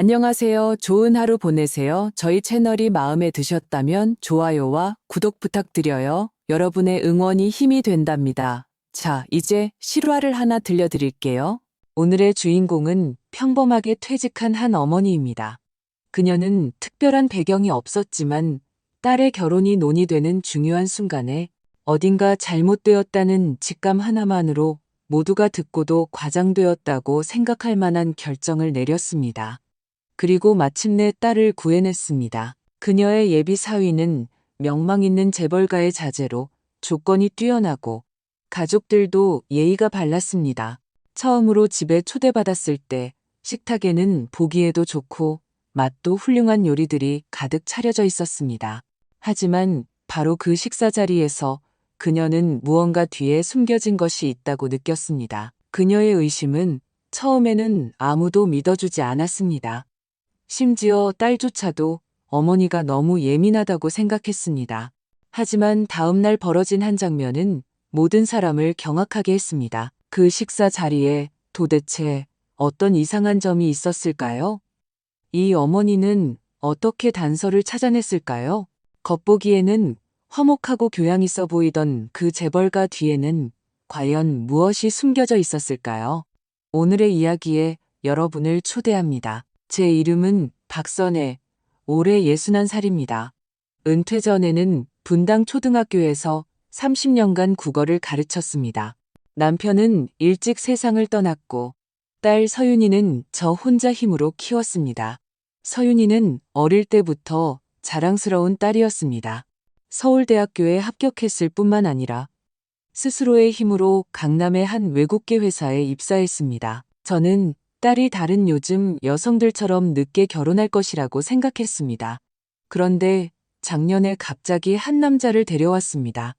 안녕하세요. 좋은 하루 보내세요. 저희 채널이 마음에 드셨다면 좋아요와 구독 부탁드려요. 여러분의 응원이 힘이 된답니다. 자, 이제 실화를 하나 들려드릴게요. 오늘의 주인공은 평범하게 퇴직한 한 어머니입니다. 그녀는 특별한 배경이 없었지만 딸의 결혼이 논의되는 중요한 순간에 어딘가 잘못되었다는 직감 하나만으로 모두가 듣고도 과장되었다고 생각할 만한 결정을 내렸습니다. 그리고 마침내 딸을 구해냈습니다. 그녀의 예비 사위는 명망 있는 재벌가의 자제로 조건이 뛰어나고 가족들도 예의가 발랐습니다. 처음으로 집에 초대받았을 때 식탁에는 보기에도 좋고 맛도 훌륭한 요리들이 가득 차려져 있었습니다. 하지만 바로 그 식사 자리에서 그녀는 무언가 뒤에 숨겨진 것이 있다고 느꼈습니다. 그녀의 의심은 처음에는 아무도 믿어주지 않았습니다. 심지어 딸조차도 어머니가 너무 예민하다고 생각했습니다. 하지만 다음 날 벌어진 한 장면은 모든 사람을 경악하게 했습니다. 그 식사 자리에 도대체 어떤 이상한 점이 있었을까요? 이 어머니는 어떻게 단서를 찾아냈을까요? 겉보기에는 화목하고 교양 있어 보이던 그 재벌가 뒤에는 과연 무엇이 숨겨져 있었을까요? 오늘의 이야기에 여러분을 초대합니다. 제 이름은 박선혜, 올해 61살입니다. 은퇴 전에는 분당 초등학교에서 30년간 국어를 가르쳤습니다. 남편은 일찍 세상을 떠났고 딸 서윤이는 저 혼자 힘으로 키웠습니다. 서윤이는 어릴 때부터 자랑스러운 딸이었습니다. 서울대학교에 합격했을 뿐만 아니라 스스로의 힘으로 강남의 한 외국계 회사에 입사했습니다. 저는 딸이 다른 요즘 여성들처럼 늦게 결혼할 것이라고 생각했습니다. 그런데 작년에 갑자기 한 남자를 데려왔습니다.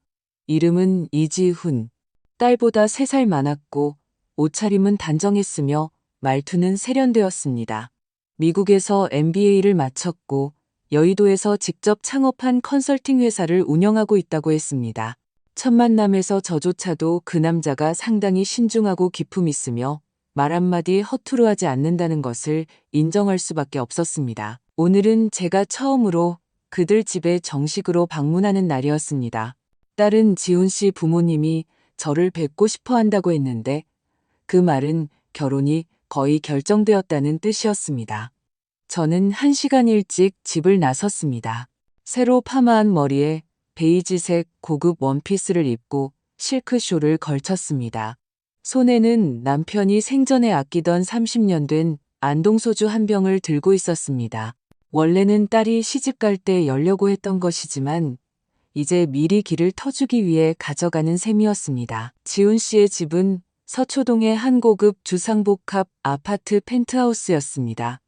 이름은 이지훈. 딸보다 3살 많았고 옷차림은 단정했으며 말투는 세련되었습니다. 미국에서 MBA를 마쳤고 여의도에서 직접 창업한 컨설팅 회사를 운영하고 있다고 했습니다. 첫 만남에서 저조차도 그 남자가 상당히 신중하고 기품 있으며 말 한마디 허투루 하지 않는다는 것을 인정할 수밖에 없었습니다. 오늘은 제가 처음으로 그들 집에 정식으로 방문하는 날이었습니다. 딸은 지훈 씨 부모님이 저를 뵙고 싶어 한다고 했는데 그 말은 결혼이 거의 결정되었다는 뜻이었습니다. 저는 1시간 일찍 집을 나섰습니다. 새로 파마한 머리에 베이지색 고급 원피스를 입고 실크쇼를 걸쳤습니다. 손에는 남편이 생전에 아끼던 30년 된 안동소주 한 병을 들고 있었습니다. 원래는 딸이 시집갈 때 열려고 했던 것이지만 이제 미리 길을 터주기 위해 가져가는 셈이었습니다. 지훈 씨의 집은 서초동의 한 고급 주상복합 아파트 펜트하우스였습니다.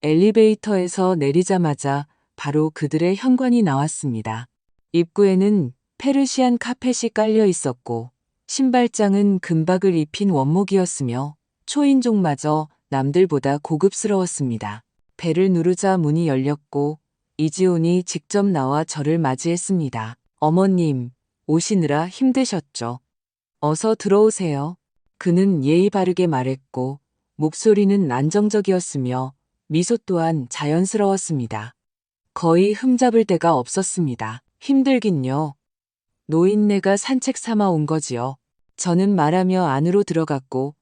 엘리베이터에서 내리자마자 바로 그들의 현관이 나왔습니다. 입구에는 페르시안 카펫이 깔려 있었고 신발장은 금박을 입힌 원목이었으며 초인종마저 남들보다 고급스러웠습니다. 벨을 누르자 문이 열렸고 이지훈이 직접 나와 저를 맞이했습니다. 어머님, 오시느라 힘드셨죠? 어서 들어오세요. 그는 예의 바르게 말했고 목소리는 안정적이었으며 미소 또한 자연스러웠습니다. 거의 흠잡을 데가 없었습니다. 힘들긴요. 노인네가 산책 삼아 온 거지요. 저는 말하며 안으로 들어갔고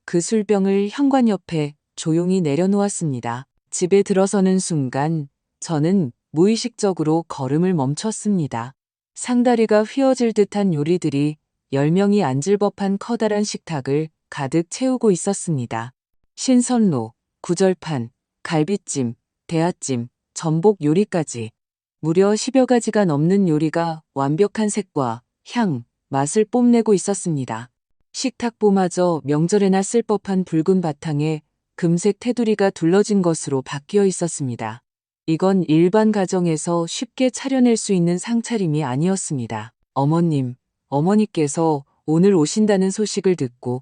그 술병을 현관 옆에 조용히 내려놓았습니다. 집에 들어서는 순간 저는 무의식적으로 걸음을 멈췄습니다. 상다리가 휘어질 듯한 요리들이 10명이 앉을 법한 커다란 식탁을 가득 채우고 있었습니다. 신선로, 구절판, 갈비찜, 대하찜, 전복 요리까지 무려 10여 가지가 넘는 요리가 완벽한 색과 향, 맛을 뽐내고 있었습니다. 식탁보마저 명절에나 쓸 법한 붉은 바탕에 금색 테두리가 둘러진 것으로 바뀌어 있었습니다. 이건 일반 가정에서 쉽게 차려낼 수 있는 상차림이 아니었습니다. 어머님, 어머니께서 오늘 오신다는 소식을 듣고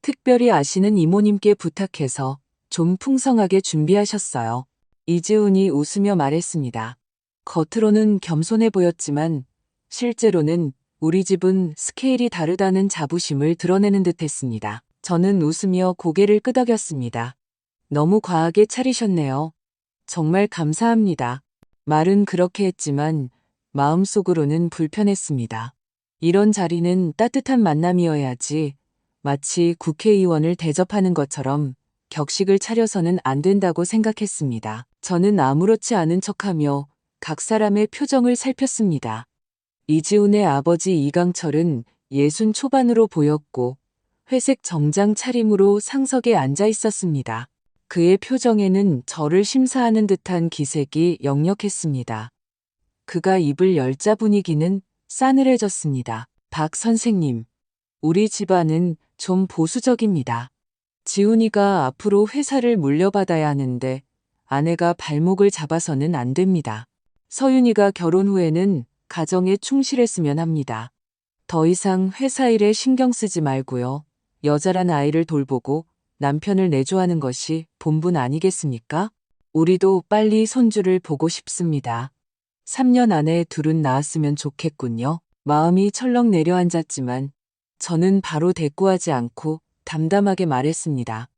특별히 아시는 이모님께 부탁해서 좀 풍성하게 준비하셨어요. 이지훈이 웃으며 말했습니다. 겉으로는 겸손해 보였지만 실제로는 우리 집은 스케일이 다르다는 자부심을 드러내는 듯 했습니다. 저는 웃으며 고개를 끄덕였습니다. 너무 과하게 차리셨네요. 정말 감사합니다. 말은 그렇게 했지만 마음속으로는 불편했습니다. 이런 자리는 따뜻한 만남이어야지 마치 국회의원을 대접하는 것처럼 격식을 차려서는 안 된다고 생각했습니다. 저는 아무렇지 않은 척하며 각 사람의 표정을 살폈습니다. 이지훈의 아버지 이강철은 60 초반으로 보였고 회색 정장 차림으로 상석에 앉아 있었습니다. 그의 표정에는 저를 심사하는 듯한 기색이 역력했습니다. 그가 입을 열자 분위기는 싸늘해졌습니다. 박 선생님, 우리 집안은 좀 보수적입니다. 지훈이가 앞으로 회사를 물려받아야 하는데 아내가 발목을 잡아서는 안 됩니다. 서윤이가 결혼 후에는 가정에 충실했으면 합니다. 더 이상 회사 일에 신경 쓰지 말고요. 여자란 아이를 돌보고 남편을 내조하는 것이 본분 아니겠습니까? 우리도 빨리 손주를 보고 싶습니다. 3년 안에 둘은 낳았으면 좋겠군요. 마음이 철렁 내려앉았지만 저는 바로 대꾸하지 않고 담담하게 말했습니다.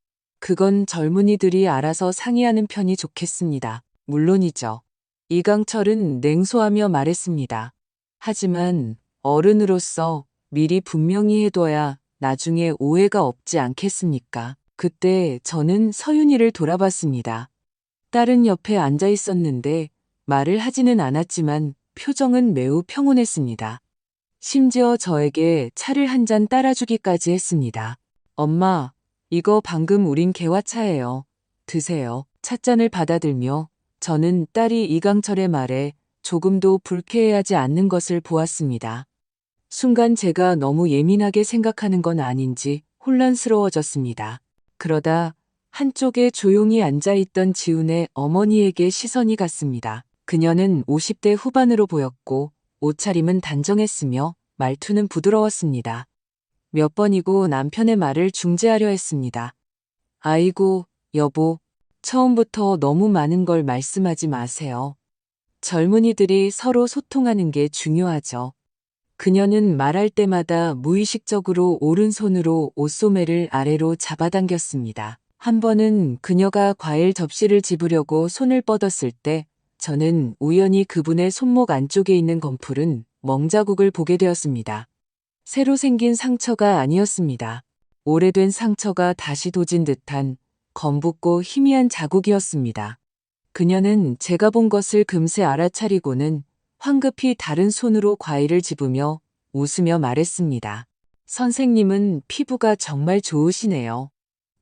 그건 젊은이들이 알아서 상의하는 편이 좋겠습니다. 물론이죠. 이강철은 냉소하며 말했습니다. 하지만 어른으로서 미리 분명히 해둬야 나중에 오해가 없지 않겠습니까? 그때 저는 서윤이를 돌아봤습니다. 딸은 옆에 앉아 있었는데 말을 하지는 않았지만 표정은 매우 평온했습니다. 심지어 저에게 차를 한 잔 따라주기까지 했습니다. 엄마, 이거 방금 우린 개화차예요. 드세요. 찻잔을 받아들며 저는 딸이 이강철의 말에 조금도 불쾌해하지 않는 것을 보았습니다. 순간 제가 너무 예민하게 생각하는 건 아닌지 혼란스러워졌습니다. 그러다 한쪽에 조용히 앉아있던 지훈의 어머니에게 시선이 갔습니다. 그녀는 50대 후반으로 보였고 옷차림은 단정했으며 말투는 부드러웠습니다. 몇 번이고 남편의 말을 중재하려 했습니다. 아이고, 여보, 처음부터 너무 많은 걸 말씀하지 마세요. 젊은이들이 서로 소통하는 게 중요하죠. 그녀는 말할 때마다 무의식적으로 오른손으로 옷소매를 아래로 잡아당겼습니다. 한 번은 그녀가 과일 접시를 집으려고 손을 뻗었을 때 저는 우연히 그분의 손목 안쪽에 있는 검풀은 멍자국을 보게 되었습니다. 새로 생긴 상처가 아니었습니다. 오래된 상처가 다시 도진 듯한 검붓고 희미한 자국이었습니다. 그녀는 제가 본 것을 금세 알아차리고는 황급히 다른 손으로 과일을 집으며 웃으며 말했습니다. 선생님은 피부가 정말 좋으시네요.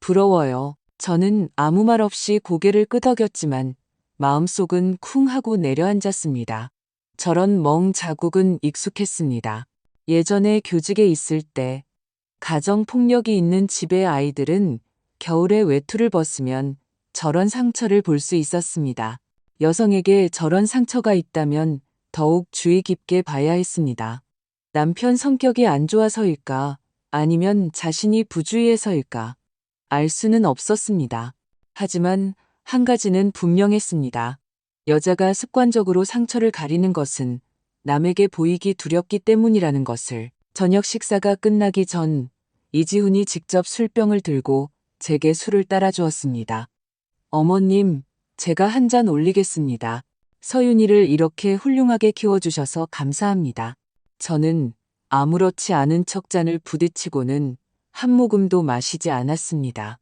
부러워요. 저는 아무 말 없이 고개를 끄덕였지만 마음속은 쿵 하고 내려앉았습니다. 저런 멍 자국은 익숙했습니다. 예전에 교직에 있을 때 가정폭력이 있는 집의 아이들은 겨울에 외투를 벗으면 저런 상처를 볼 수 있었습니다. 여성에게 저런 상처가 있다면 더욱 주의 깊게 봐야 했습니다. 남편 성격이 안 좋아서일까 아니면 자신이 부주의해서일까 알 수는 없었습니다. 하지만 한 가지는 분명했습니다. 여자가 습관적으로 상처를 가리는 것은 남에게 보이기 두렵기 때문이라는 것을. 저녁 식사가 끝나기 전 이지훈이 직접 술병을 들고 제게 술을 따라주었습니다. 어머님, 제가 한 잔 올리겠습니다. 서윤이를 이렇게 훌륭하게 키워주셔서 감사합니다. 저는 아무렇지 않은 척 잔을 부딪히고는 한 모금도 마시지 않았습니다.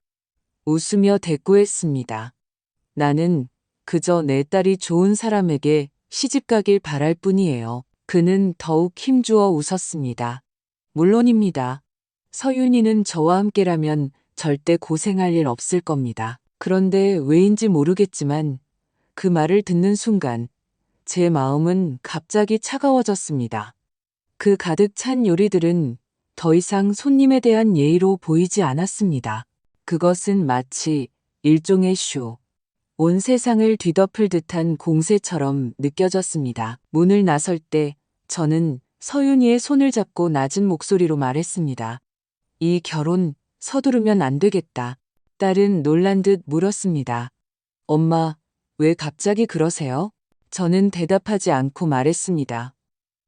웃으며 대꾸했습니다. 나는 그저 내 딸이 좋은 사람에게 시집가길 바랄 뿐이에요. 그는 더욱 힘주어 웃었습니다. 물론입니다. 서윤이는 저와 함께라면 절대 고생할 일 없을 겁니다. 그런데 왜인지 모르겠지만 그 말을 듣는 순간 제 마음은 갑자기 차가워졌습니다. 그 가득 찬 요리들은 더 이상 손님에 대한 예의로 보이지 않았습니다. 그것은 마치 일종의 쇼, 온 세상을 뒤덮을 듯한 공세처럼 느껴졌습니다. 문을 나설 때 저는 서윤이의 손을 잡고 낮은 목소리로 말했습니다. 이 결혼 서두르면 안 되겠다. 딸은 놀란 듯 물었습니다. 엄마, 왜 갑자기 그러세요? 저는 대답하지 않고 말했습니다.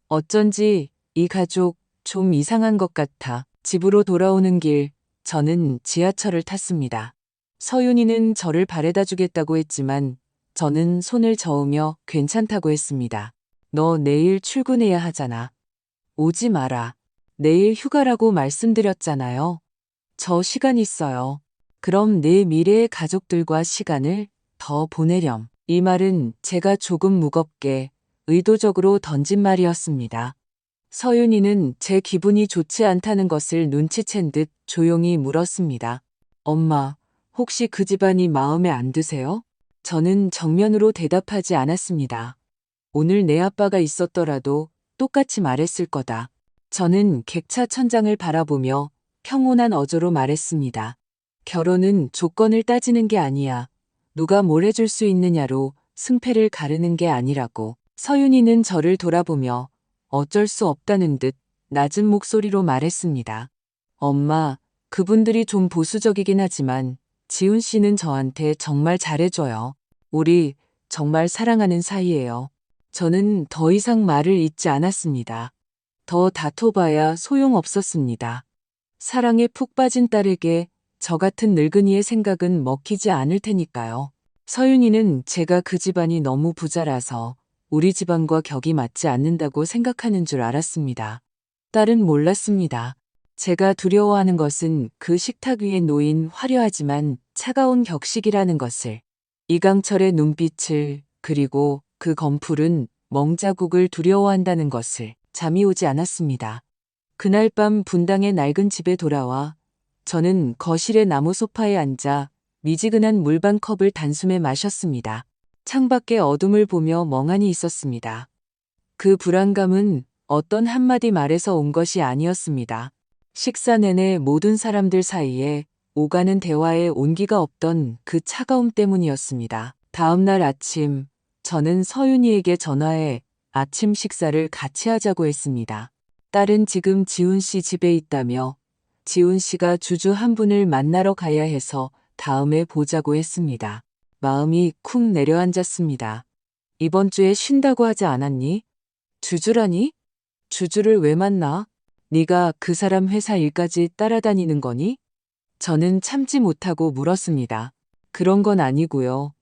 어쩐지 이 가족 좀 이상한 것 같아. 집으로 돌아오는 길 저는 지하철을 탔습니다. 서윤이는 저를 바래다 주겠다고 했지만 저는 손을 저으며 괜찮다고 했습니다. 너 내일 출근해야 하잖아. 오지 마라. 내일 휴가라고 말씀드렸잖아요. 저 시간 있어요. 그럼 내 미래의 가족들과 시간을 더 보내렴. 이 말은 제가 조금 무겁게 의도적으로 던진 말이었습니다. 서윤이는 제 기분이 좋지 않다는 것을 눈치챈 듯 조용히 물었습니다. 엄마, 혹시 그 집안이 마음에 안 드세요? 저는 정면으로 대답하지 않았습니다. 오늘 내 아빠가 있었더라도 똑같이 말했을 거다. 저는 객차 천장을 바라보며 평온한 어조로 말했습니다. 결혼은 조건을 따지는 게 아니야. 누가 뭘 해줄 수 있느냐로 승패를 가르는 게 아니라고. 서윤이는 저를 돌아보며 어쩔 수 없다는 듯 낮은 목소리로 말했습니다. 엄마, 그분들이 좀 보수적이긴 하지만 지훈 씨는 저한테 정말 잘해줘요. 우리 정말 사랑하는 사이예요. 저는 더 이상 말을 잇지 않았습니다. 더 다퉈봐야 소용없었습니다. 사랑에 푹 빠진 딸에게 저 같은 늙은이의 생각은 먹히지 않을 테니까요. 서윤이는 제가 그 집안이 너무 부자라서 우리 집안과 격이 맞지 않는다고 생각하는 줄 알았습니다. 딸은 몰랐습니다. 제가 두려워하는 것은 그 식탁 위에 놓인 화려하지만 차가운 격식이라는 것을. 이강철의 눈빛을, 그리고 그 검풀은 멍자국을 두려워한다는 것을 잠이 오지 않았습니다. 그날 밤 분당의 낡은 집에 돌아와 저는 거실의 나무 소파에 앉아 미지근한 물반 컵을 단숨에 마셨습니다. 창밖의 어둠을 보며 멍하니 있었습니다. 그 불안감은 어떤 한마디 말에서 온 것이 아니었습니다. 식사 내내 모든 사람들 사이에 오가는 대화에 온기가 없던 그 차가움 때문이었습니다. 다음 날 아침, 저는 서윤이에게 전화해 아침 식사를 같이 하자고 했습니다. 딸은 지금 지훈 씨 집에 있다며 지훈 씨가 주주 한 분을 만나러 가야 해서 다음에 보자고 했습니다. 마음이 쿵 내려앉았습니다. 이번 주에 쉰다고 하지 않았니? 주주라니? 주주를 왜 만나? 네가 그 사람 회사 일까지 따라다니는 거니? 저는 참지 못하고 물었습니다. 그런 건 아니고요.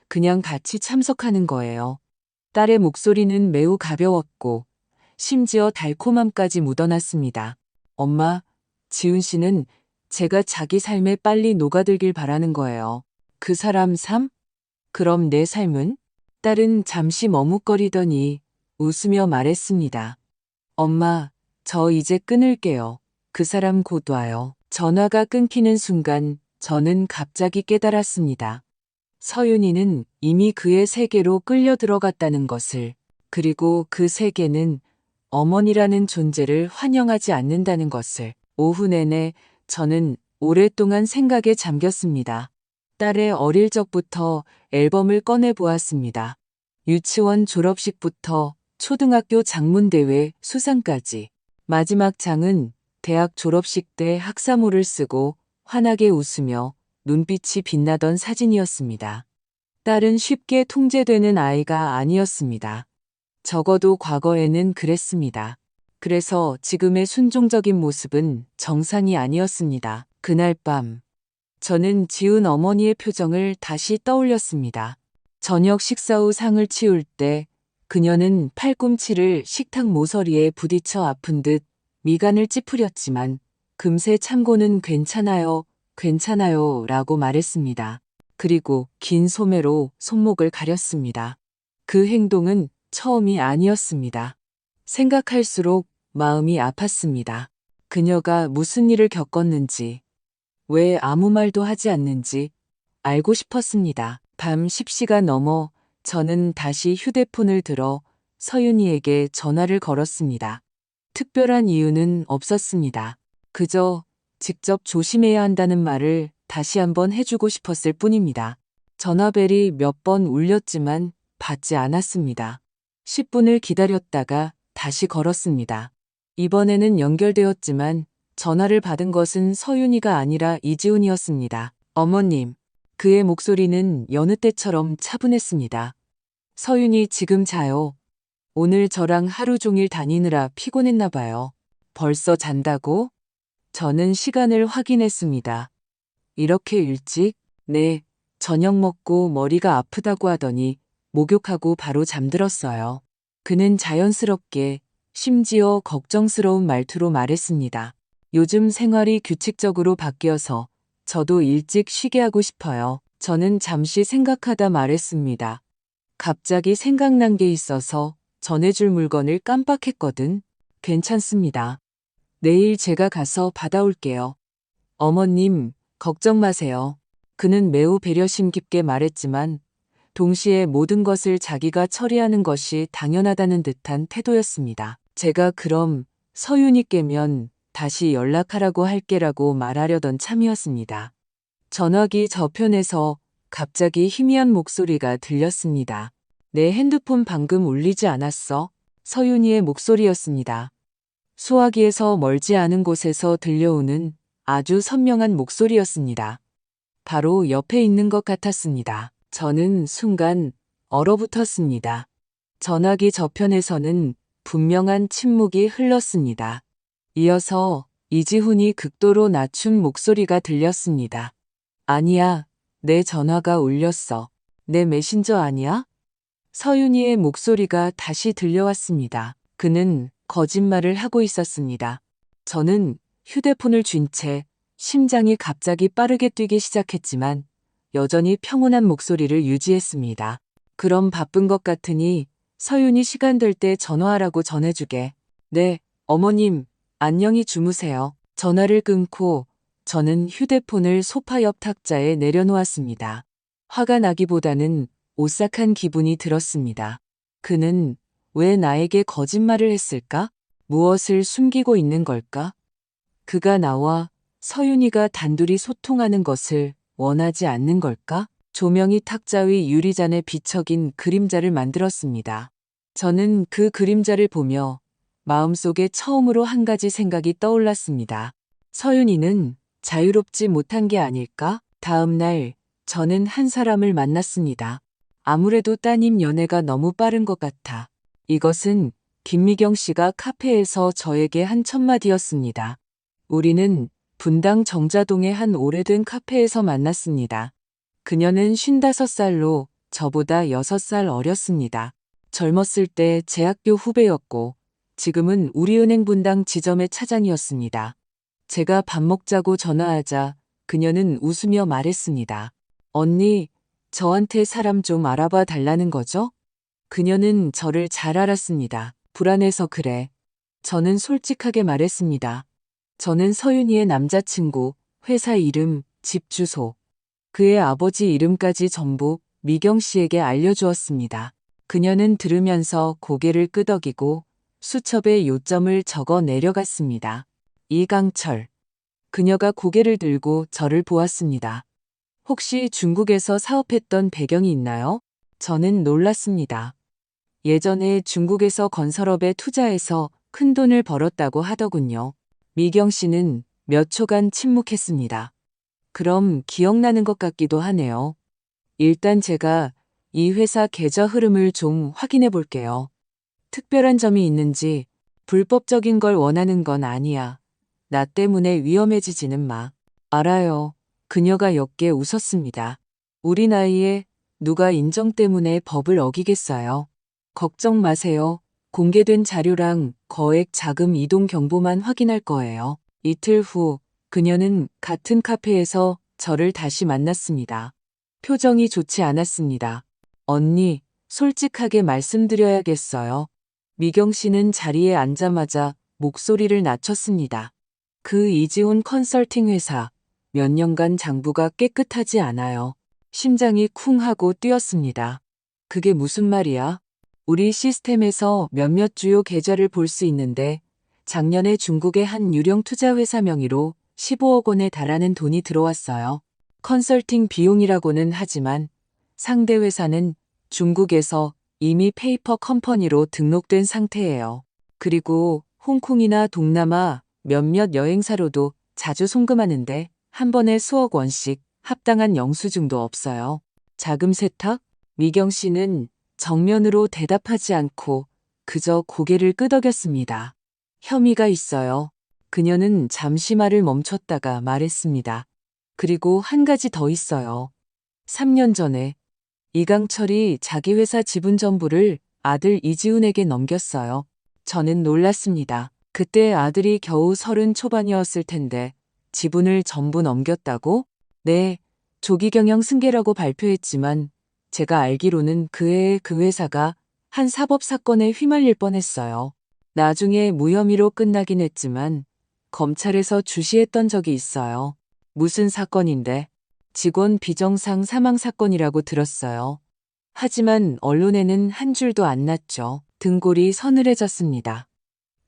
그냥 같이 참석하는 거예요. 딸의 목소리는 매우 가벼웠고 심지어 달콤함까지 묻어났습니다. 엄마, 지훈 씨는 제가 자기 삶에 빨리 녹아들길 바라는 거예요. 그 사람 삶? 그럼 내 삶은? 딸은 잠시 머뭇거리더니 웃으며 말했습니다. 엄마, 저 이제 끊을게요. 그 사람 곧 와요. 전화가 끊기는 순간 저는 갑자기 깨달았습니다. 서윤이는 이미 그의 세계로 끌려 들어갔다는 것을, 그리고 그 세계는 어머니라는 존재를 환영하지 않는다는 것을. 오후 내내 저는 오랫동안 생각에 잠겼습니다. 딸의 어릴 적부터 앨범을 꺼내 보았습니다. 유치원 졸업식부터 초등학교 장문대회 수상까지. 마지막 장은 대학 졸업식 때 학사모를 쓰고 환하게 웃으며 눈빛이 빛나던 사진이었습니다. 딸은 쉽게 통제되는 아이가 아니었습니다. 적어도 과거에는 그랬습니다. 그래서 지금의 순종적인 모습은 정상이 아니었습니다. 그날 밤, 저는 지은 어머니의 표정을 다시 떠올렸습니다. 저녁 식사 후 상을 치울 때 그녀는 팔꿈치를 식탁 모서리에 부딪혀 아픈 듯 미간을 찌푸렸지만 금세 참고는 괜찮아요, 괜찮아요 라고 말했습니다. 그리고 긴 소매로 손목을 가렸습니다. 그 행동은 처음이 아니었습니다. 생각할수록 마음이 아팠습니다. 그녀가 무슨 일을 겪었는지, 왜 아무 말도 하지 않는지 알고 싶었습니다. 밤 10시가 넘어 저는 다시 휴대폰을 들어 서윤이에게 전화를 걸었습니다. 특별한 이유는 없었습니다. 그저 직접 조심해야 한다는 말을 다시 한번 해주고 싶었을 뿐입니다. 전화벨이 몇 번 울렸지만 받지 않았습니다. 10분을 기다렸다가 다시 걸었습니다. 이번에는 연결되었지만 전화를 받은 것은 서윤이가 아니라 이지훈이었습니다. 어머님, 그의 목소리는 여느 때처럼 차분했습니다. 서윤이 지금 자요. 오늘 저랑 하루 종일 다니느라 피곤했나 봐요. 벌써 잔다고? 저는 시간을 확인했습니다. 이렇게 일찍? 네, 저녁 먹고 머리가 아프다고 하더니 목욕하고 바로 잠들었어요. 그는 자연스럽게 심지어 걱정스러운 말투로 말했습니다. 요즘 생활이 규칙적으로 바뀌어서 저도 일찍 쉬게 하고 싶어요. 저는 잠시 생각하다 말했습니다. 갑자기 생각난 게 있어서 전해줄 물건을 깜빡했거든. 괜찮습니다. 내일 제가 가서 받아올게요. 어머님, 걱정 마세요. 그는 매우 배려심 깊게 말했지만 동시에 모든 것을 자기가 처리하는 것이 당연하다는 듯한 태도였습니다. 제가 그럼 서윤이 깨면 다시 연락하라고 할게라고 말하려던 참이었습니다. 전화기 저편에서 갑자기 희미한 목소리가 들렸습니다. 내 핸드폰 방금 울리지 않았어? 서윤이의 목소리였습니다. 수화기에서 멀지 않은 곳에서 들려오는 아주 선명한 목소리였습니다. 바로 옆에 있는 것 같았습니다. 저는 순간 얼어붙었습니다. 전화기 저편에서는 분명한 침묵이 흘렀습니다. 이어서 이지훈이 극도로 낮춘 목소리가 들렸습니다. 아니야, 내 전화가 울렸어. 내 메신저 아니야? 서윤이의 목소리가 다시 들려왔습니다. 그는 거짓말을 하고 있었습니다. 저는 휴대폰을 쥔 채 심장이 갑자기 빠르게 뛰기 시작했지만 여전히 평온한 목소리를 유지했습니다. 그럼 바쁜 것 같으니 서윤이 시간 될 때 전화하라고 전해주게. 네, 어머님, 안녕히 주무세요. 전화를 끊고 저는 휴대폰을 소파 옆 탁자에 내려놓았습니다. 화가 나기보다는 오싹한 기분이 들었습니다. 그는 왜 나에게 거짓말을 했을까? 무엇을 숨기고 있는 걸까? 그가 나와 서윤이가 단둘이 소통하는 것을 원하지 않는 걸까? 조명이 탁자 위 유리잔에 비척인 그림자를 만들었습니다. 저는 그 그림자를 보며 마음속에 처음으로 한 가지 생각이 떠올랐습니다. 서윤이는 자유롭지 못한 게 아닐까? 다음 날 저는 한 사람을 만났습니다. 아무래도 따님 연애가 너무 빠른 것 같아. 이것은 김미경 씨가 카페에서 저에게 한 첫마디였습니다. 우리는 분당 정자동의 한 오래된 카페에서 만났습니다. 그녀는 55살로 저보다 6살 어렸습니다. 젊었을 때 제 학교 후배였고 지금은 우리은행 분당 지점의 차장이었습니다. 제가 밥 먹자고 전화하자 그녀는 웃으며 말했습니다. 언니, 저한테 사람 좀 알아봐 달라는 거죠? 그녀는 저를 잘 알았습니다. 불안해서 그래. 저는 솔직하게 말했습니다. 저는 서윤이의 남자친구, 회사 이름, 집 주소, 그의 아버지 이름까지 전부 미경 씨에게 알려주었습니다. 그녀는 들으면서 고개를 끄덕이고 수첩에 요점을 적어 내려갔습니다. 이강철. 그녀가 고개를 들고 저를 보았습니다. 혹시 중국에서 사업했던 배경이 있나요? 저는 놀랐습니다. 예전에 중국에서 건설업에 투자해서 큰 돈을 벌었다고 하더군요. 미경 씨는 몇 초간 침묵했습니다. 그럼 기억나는 것 같기도 하네요. 일단 제가 이 회사 계좌 흐름을 좀 확인해 볼게요. 특별한 점이 있는지 불법적인 걸 원하는 건 아니야. 나 때문에 위험해지지는 마. 알아요. 그녀가 옅게 웃었습니다. 우리 나이에 누가 인정 때문에 법을 어기겠어요. 걱정 마세요. 공개된 자료랑 거액 자금 이동 경보만 확인할 거예요. 이틀 후 그녀는 같은 카페에서 저를 다시 만났습니다. 표정이 좋지 않았습니다. 언니, 솔직하게 말씀드려야겠어요. 미경 씨는 자리에 앉자마자 목소리를 낮췄습니다. 그 이지훈 컨설팅 회사, 몇 년간 장부가 깨끗하지 않아요. 심장이 쿵 하고 뛰었습니다. 그게 무슨 말이야? 우리 시스템에서 몇몇 주요 계좌를 볼 수 있는데 작년에 중국의 한 유령 투자회사 명의로 15억 원에 달하는 돈이 들어왔어요. 컨설팅 비용이라고는 하지만 상대 회사는 중국에서 이미 페이퍼 컴퍼니로 등록된 상태예요. 그리고 홍콩이나 동남아 몇몇 여행사로도 자주 송금하는데 한 번에 수억 원씩 합당한 영수증도 없어요. 자금 세탁? 미경 씨는 정면으로 대답하지 않고 그저 고개를 끄덕였습니다. 혐의가 있어요. 그녀는 잠시 말을 멈췄다가 말했습니다. 그리고 한 가지 더 있어요. 3년 전에 이강철이 자기 회사 지분 전부를 아들 이지훈에게 넘겼어요. 저는 놀랐습니다. 그때 아들이 겨우 30 초반이었을 텐데 지분을 전부 넘겼다고? 네, 조기 경영 승계라고 발표했지만 제가 알기로는 그 해에 그 회사가 한 사법 사건에 휘말릴 뻔했어요. 나중에 무혐의로 끝나긴 했지만 검찰에서 주시했던 적이 있어요. 무슨 사건인데? 직원 비정상 사망 사건이라고 들었어요. 하지만 언론에는 한 줄도 안 났죠. 등골이 서늘해졌습니다.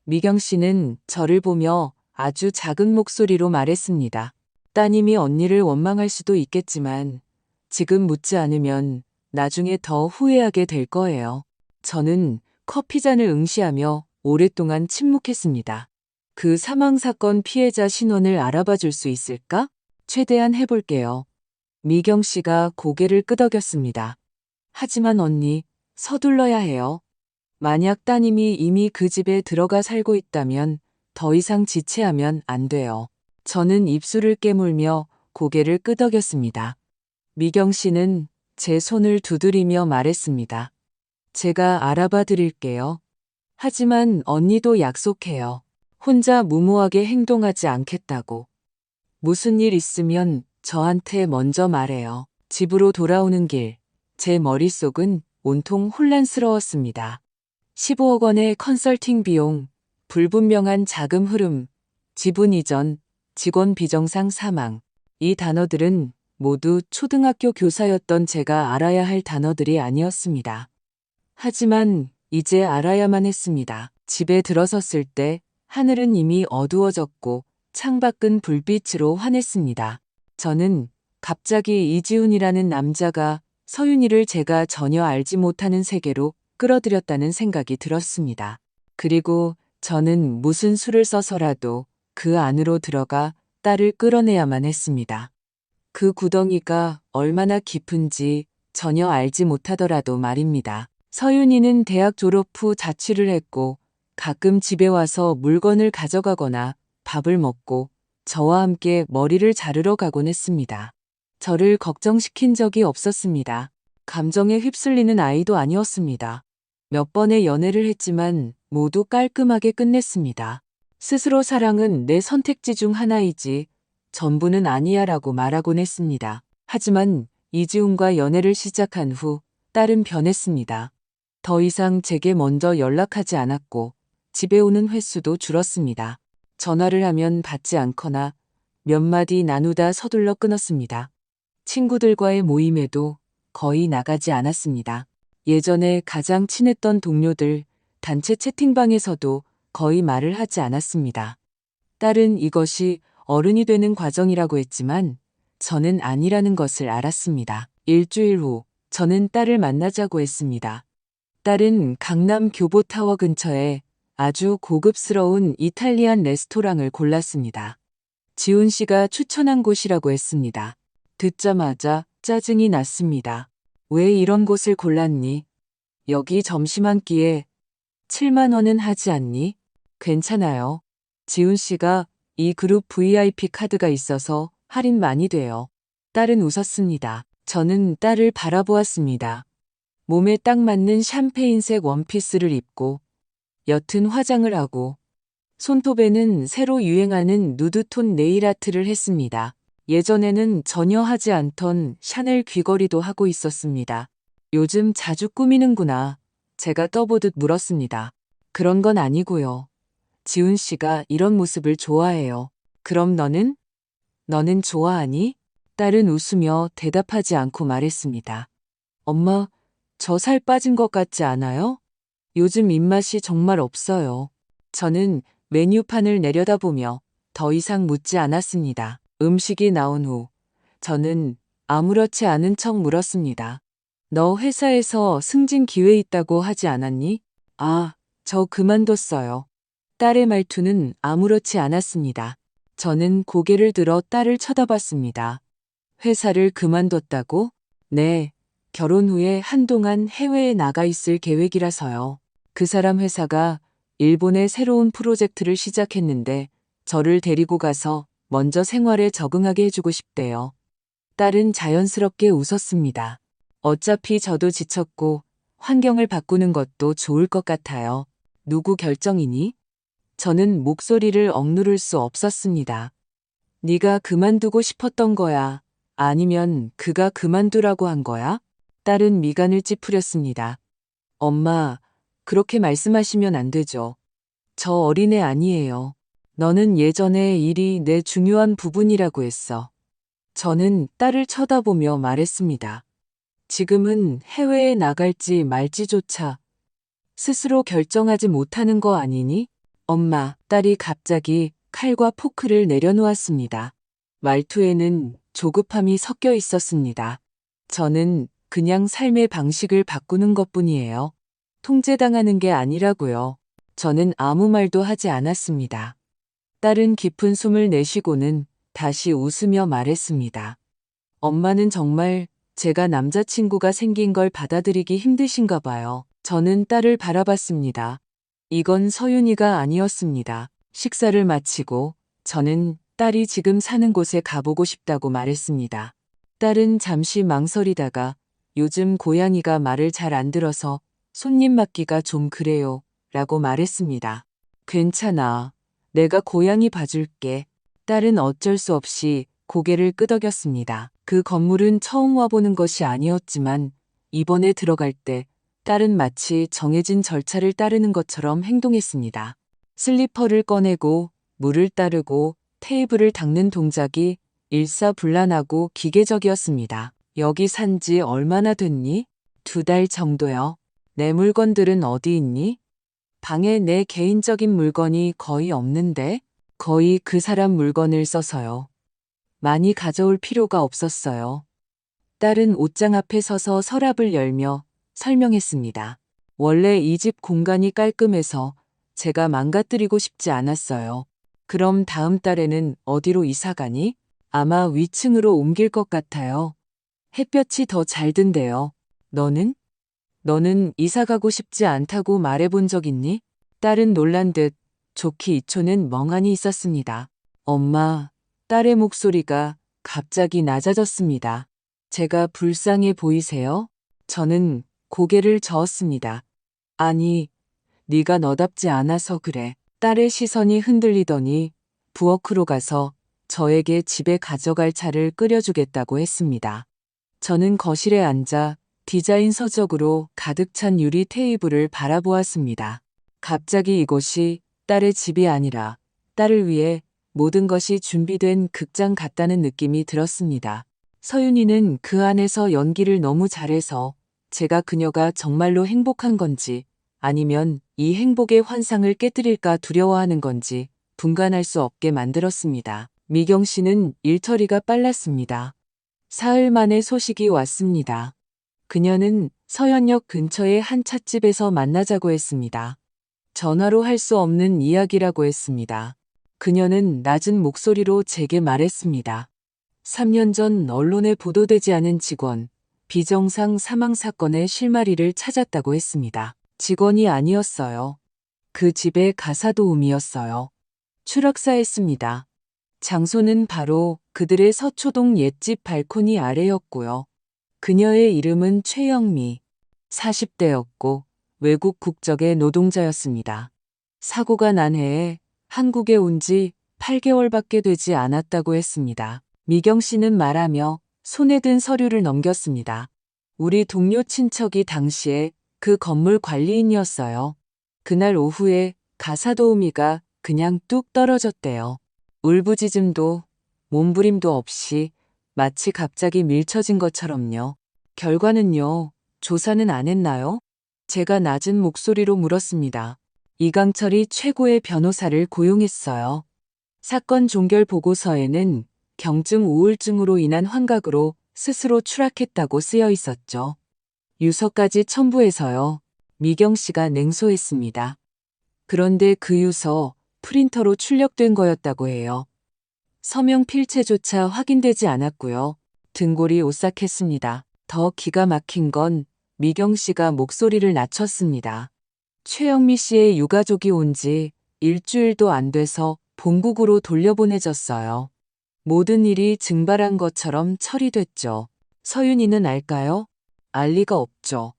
미경 씨는 저를 보며 아주 작은 목소리로 말했습니다. 따님이 언니를 원망할 수도 있겠지만 지금 묻지 않으면 나중에 더 후회하게 될 거예요. 저는 커피잔을 응시하며 오랫동안 침묵했습니다. 그 사망사건 피해자 신원을 알아봐 줄 수 있을까? 최대한 해볼게요. 미경 씨가 고개를 끄덕였습니다. 하지만 언니, 서둘러야 해요. 만약 따님이 이미 그 집에 들어가 살고 있다면 더 이상 지체하면 안 돼요. 저는 입술을 깨물며 고개를 끄덕였습니다. 미경 씨는 제 손을 두드리며 말했습니다. 제가 알아봐 드릴게요. 하지만 언니도 약속해요. 혼자 무모하게 행동하지 않겠다고. 무슨 일 있으면 저한테 먼저 말해요. 집으로 돌아오는 길, 제 머릿속은 온통 혼란스러웠습니다. 15억 원의 컨설팅 비용, 불분명한 자금 흐름, 지분 이전, 직원 비정상 사망. 이 단어들은 모두 초등학교 교사였던 제가 알아야 할 단어들이 아니었습니다. 하지만 이제 알아야만 했습니다. 집에 들어섰을 때 하늘은 이미 어두워졌고 창밖은 불빛으로 환했습니다. 저는 갑자기 이지훈이라는 남자가 서윤이를 제가 전혀 알지 못하는 세계로 끌어들였다는 생각이 들었습니다. 그리고 저는 무슨 수를 써서라도 그 안으로 들어가 딸을 끌어내야만 했습니다. 그 구덩이가 얼마나 깊은지 전혀 알지 못하더라도 말입니다. 서윤이는 대학 졸업 후 자취를 했고 가끔 집에 와서 물건을 가져가거나 밥을 먹고 저와 함께 머리를 자르러 가곤 했습니다. 저를 걱정시킨 적이 없었습니다. 감정에 휩쓸리는 아이도 아니었습니다. 몇 번의 연애를 했지만 모두 깔끔하게 끝냈습니다. 스스로 사랑은 내 선택지 중 하나이지 전부는 아니야라고 말하곤 했습니다. 하지만 이지훈과 연애를 시작한 후 딸은 변했습니다. 더 이상 제게 먼저 연락하지 않았고 집에 오는 횟수도 줄었습니다. 전화를 하면 받지 않거나 몇 마디 나누다 서둘러 끊었습니다. 친구들과의 모임에도 거의 나가지 않았습니다. 예전에 가장 친했던 동료들, 단체 채팅방에서도 거의 말을 하지 않았습니다. 딸은 이것이 어른이 되는 과정이라고 했지만 저는 아니라는 것을 알았습니다. 일주일 후 저는 딸을 만나자고 했습니다. 딸은 강남 교보타워 근처에 아주 고급스러운 이탈리안 레스토랑을 골랐습니다. 지훈 씨가 추천한 곳이라고 했습니다. 듣자마자 짜증이 났습니다. 왜 이런 곳을 골랐니? 여기 점심 한 끼에 7만 원은 하지 않니? 괜찮아요. 지훈 씨가 이 그룹 VIP 카드가 있어서 할인 많이 돼요. 딸은 웃었습니다. 저는 딸을 바라보았습니다. 몸에 딱 맞는 샴페인색 원피스를 입고 옅은 화장을 하고 손톱에는 새로 유행하는 누드톤 네일아트를 했습니다. 예전에는 전혀 하지 않던 샤넬 귀걸이도 하고 있었습니다. 요즘 자주 꾸미는구나. 제가 떠보듯 물었습니다. 그런 건 아니고요. 지훈 씨가 이런 모습을 좋아해요. 그럼 너는? 너는 좋아하니? 딸은 웃으며 대답하지 않고 말했습니다. 엄마, 저 살 빠진 것 같지 않아요? 요즘 입맛이 정말 없어요. 저는 메뉴판을 내려다보며 더 이상 묻지 않았습니다. 음식이 나온 후 저는 아무렇지 않은 척 물었습니다. 너 회사에서 승진 기회 있다고 하지 않았니? 아, 저 그만뒀어요. 딸의 말투는 아무렇지 않았습니다. 저는 고개를 들어 딸을 쳐다봤습니다. 회사를 그만뒀다고? 네, 결혼 후에 한동안 해외에 나가 있을 계획이라서요. 그 사람 회사가 일본의 새로운 프로젝트를 시작했는데 저를 데리고 가서 먼저 생활에 적응하게 해주고 싶대요. 딸은 자연스럽게 웃었습니다. 어차피 저도 지쳤고 환경을 바꾸는 것도 좋을 것 같아요. 누구 결정이니? 저는 목소리를 억누를 수 없었습니다. 네가 그만두고 싶었던 거야? 아니면 그가 그만두라고 한 거야? 딸은 미간을 찌푸렸습니다. 엄마, 그렇게 말씀하시면 안 되죠. 저 어린애 아니에요. 너는 예전에 일이 내 중요한 부분이라고 했어. 저는 딸을 쳐다보며 말했습니다. 지금은 해외에 나갈지 말지조차 스스로 결정하지 못하는 거 아니니? 엄마, 딸이 갑자기 칼과 포크를 내려놓았습니다. 말투에는 조급함이 섞여 있었습니다. 저는 그냥 삶의 방식을 바꾸는 것뿐이에요. 통제당하는 게 아니라고요. 저는 아무 말도 하지 않았습니다. 딸은 깊은 숨을 내쉬고는 다시 웃으며 말했습니다. 엄마는 정말 제가 남자친구가 생긴 걸 받아들이기 힘드신가 봐요. 저는 딸을 바라봤습니다. 이건 서윤이가 아니었습니다. 식사를 마치고 저는 딸이 지금 사는 곳에 가보고 싶다고 말했습니다. 딸은 잠시 망설이다가 요즘 고양이가 말을 잘 안 들어서 손님 맡기가 좀 그래요. 라고 말했습니다. 괜찮아. 내가 고양이 봐줄게. 딸은 어쩔 수 없이 고개를 끄덕였습니다. 그 건물은 처음 와보는 것이 아니었지만 이번에 들어갈 때 딸은 마치 정해진 절차를 따르는 것처럼 행동했습니다. 슬리퍼를 꺼내고 물을 따르고 테이블을 닦는 동작이 일사불란하고 기계적이었습니다. 여기 산지 얼마나 됐니? 2달 정도요. 내 물건들은 어디 있니? 방에 내 개인적인 물건이 거의 없는데 거의 그 사람 물건을 써서요. 많이 가져올 필요가 없었어요. 딸은 옷장 앞에 서서 서랍을 열며 설명했습니다. 원래 이 집 공간이 깔끔해서 제가 망가뜨리고 싶지 않았어요. 그럼 다음 달에는 어디로 이사 가니? 아마 위층으로 옮길 것 같아요. 햇볕이 더 잘 든대요. 너는? 너는 이사 가고 싶지 않다고 말해본 적 있니? 딸은 놀란 듯 좋기 이초는 멍하니 있었습니다. 엄마, 딸의 목소리가 갑자기 낮아졌습니다. 제가 불쌍해 보이세요? 저는 고개를 저었습니다. 아니, 네가 너답지 않아서 그래. 딸의 시선이 흔들리더니 부엌으로 가서 저에게 집에 가져갈 차를 끓여주겠다고 했습니다. 저는 거실에 앉아 디자인 서적으로 가득 찬 유리 테이블을 바라보았습니다. 갑자기 이곳이 딸의 집이 아니라 딸을 위해 모든 것이 준비된 극장 같다는 느낌이 들었습니다. 서윤이는 그 안에서 연기를 너무 잘해서 제가 그녀가 정말로 행복한 건지 아니면 이 행복의 환상을 깨뜨릴까 두려워하는 건지 분간할 수 없게 만들었습니다. 미경 씨는 일처리가 빨랐습니다. 사흘 만에 소식이 왔습니다. 그녀는 서현역 근처의 한 찻집에서 만나자고 했습니다. 전화로 할 수 없는 이야기라고 했습니다. 그녀는 낮은 목소리로 제게 말했습니다. 3년 전 언론에 보도되지 않은 직원, 비정상 사망 사건의 실마리를 찾았다고 했습니다. 직원이 아니었어요. 그 집의 가사도우미였어요. 추락사했습니다. 장소는 바로 그들의 서초동 옛집 발코니 아래였고요. 그녀의 이름은 최영미, 40대였고 외국 국적의 노동자였습니다. 사고가 난 해에 한국에 온 지 8개월밖에 되지 않았다고 했습니다. 미경 씨는 말하며 손에 든 서류를 넘겼습니다. 우리 동료 친척이 당시에 그 건물 관리인이었어요. 그날 오후에 가사도우미가 그냥 뚝 떨어졌대요. 울부짖음도 몸부림도 없이 마치 갑자기 밀쳐진 것처럼요. 결과는요, 조사는 안 했나요? 제가 낮은 목소리로 물었습니다. 이강철이 최고의 변호사를 고용했어요. 사건 종결 보고서에는 경증 우울증으로 인한 환각으로 스스로 추락했다고 쓰여 있었죠. 유서까지 첨부해서요. 미경 씨가 냉소했습니다. 그런데 그 유서 프린터로 출력된 거였다고 해요. 서명 필체조차 확인되지 않았고요. 등골이 오싹했습니다. 더 기가 막힌 건 미경 씨가 목소리를 낮췄습니다. 최영미 씨의 유가족이 온 지 일주일도 안 돼서 본국으로 돌려보내졌어요. 모든 일이 증발한 것처럼 처리됐죠. 서윤이는 알까요? 알 리가 없죠.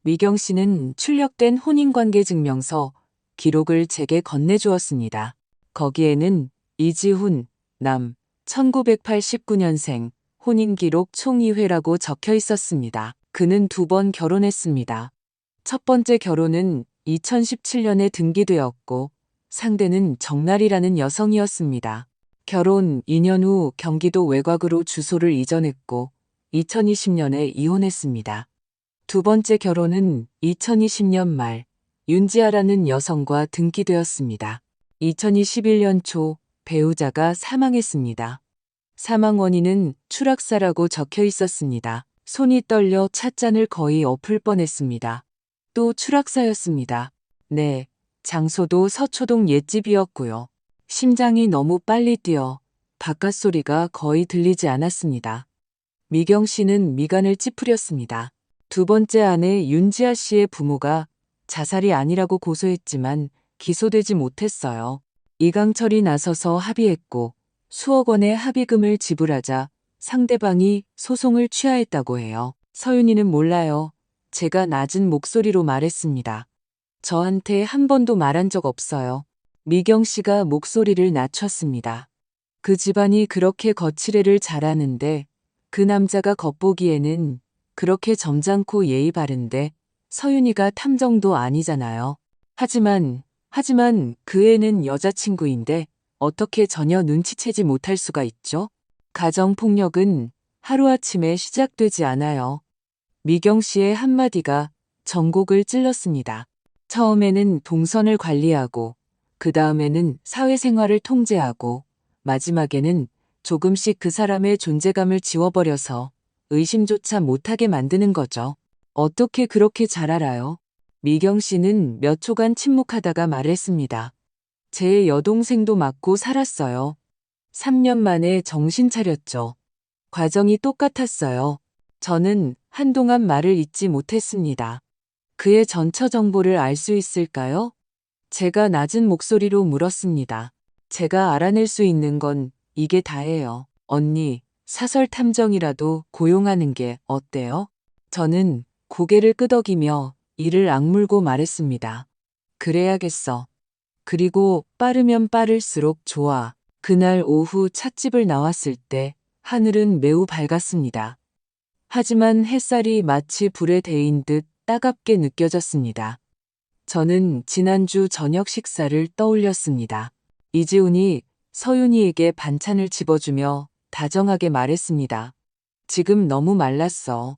미경 씨는 출력된 혼인관계 증명서 기록을 제게 건네주었습니다. 거기에는 이지훈, 남, 1989년생, 혼인기록 총 2회라고 적혀 있었습니다. 그는 2번 결혼했습니다. 첫 번째 결혼은 2017년에 등기되었고 상대는 정날이라는 여성이었습니다. 결혼 2년 후 경기도 외곽으로 주소를 이전했고 2020년에 이혼했습니다. 두 번째 결혼은 2020년 말 윤지아라는 여성과 등기되었습니다. 2021년 초 배우자가 사망했습니다. 사망 원인은 추락사라고 적혀 있었습니다. 손이 떨려 찻잔을 거의 엎을 뻔했습니다. 또 추락사였습니다. 네, 장소도 서초동 옛집이었고요. 심장이 너무 빨리 뛰어 바깥 소리가 거의 들리지 않았습니다. 미경 씨는 미간을 찌푸렸습니다. 두 번째 아내 윤지아 씨의 부모가 자살이 아니라고 고소했지만 기소되지 못했어요. 이강철이 나서서 합의했고 수억 원의 합의금을 지불하자 상대방이 소송을 취하했다고 해요. 서윤이는 몰라요. 제가 낮은 목소리로 말했습니다. 저한테 한 번도 말한 적 없어요. 미경 씨가 목소리를 낮췄습니다. 그 집안이 그렇게 거칠애를 잘하는데 그 남자가 겉보기에는 그렇게 점잖고 예의 바른데 서윤이가 탐정도 아니잖아요. 하지만 그 애는 여자친구인데 어떻게 전혀 눈치채지 못할 수가 있죠? 가정폭력은 하루아침에 시작되지 않아요. 미경 씨의 한마디가 전곡을 찔렀습니다. 처음에는 동선을 관리하고 그 다음에는 사회생활을 통제하고 마지막에는 조금씩 그 사람의 존재감을 지워버려서 의심조차 못하게 만드는 거죠. 어떻게 그렇게 잘 알아요? 미경 씨는 몇 초간 침묵하다가 말했습니다. 제 여동생도 맞고 살았어요. 3년 만에 정신 차렸죠. 과정이 똑같았어요. 저는 한동안 말을 잇지 못했습니다. 그의 전처 정보를 알 수 있을까요? 제가 낮은 목소리로 물었습니다. 제가 알아낼 수 있는 건 이게 다예요. 언니, 사설 탐정이라도 고용하는 게 어때요? 저는 고개를 끄덕이며 이를 악물고 말했습니다. 그래야겠어. 그리고 빠르면 빠를수록 좋아. 그날 오후 찻집을 나왔을 때 하늘은 매우 밝았습니다. 하지만 햇살이 마치 불에 데인 듯 따갑게 느껴졌습니다. 저는 지난주 저녁 식사를 떠올렸습니다. 이지훈이 서윤이에게 반찬을 집어주며 다정하게 말했습니다. 지금 너무 말랐어.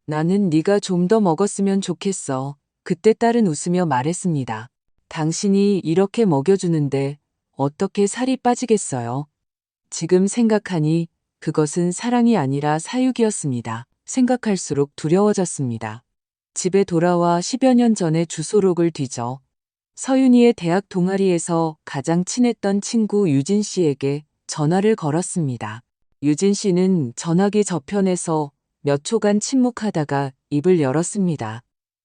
나는 네가 좀 더 먹었으면 좋겠어. 그때 딸은 웃으며 말했습니다. 당신이 이렇게 먹여주는데 어떻게 살이 빠지겠어요? 지금 생각하니 그것은 사랑이 아니라 사육이었습니다. 생각할수록 두려워졌습니다. 집에 돌아와 10여 년 전의 주소록을 뒤져 서윤이의 대학 동아리에서 가장 친했던 친구 유진 씨에게 전화를 걸었습니다. 유진 씨는 전화기 저편에서 몇 초간 침묵하다가 입을 열었습니다.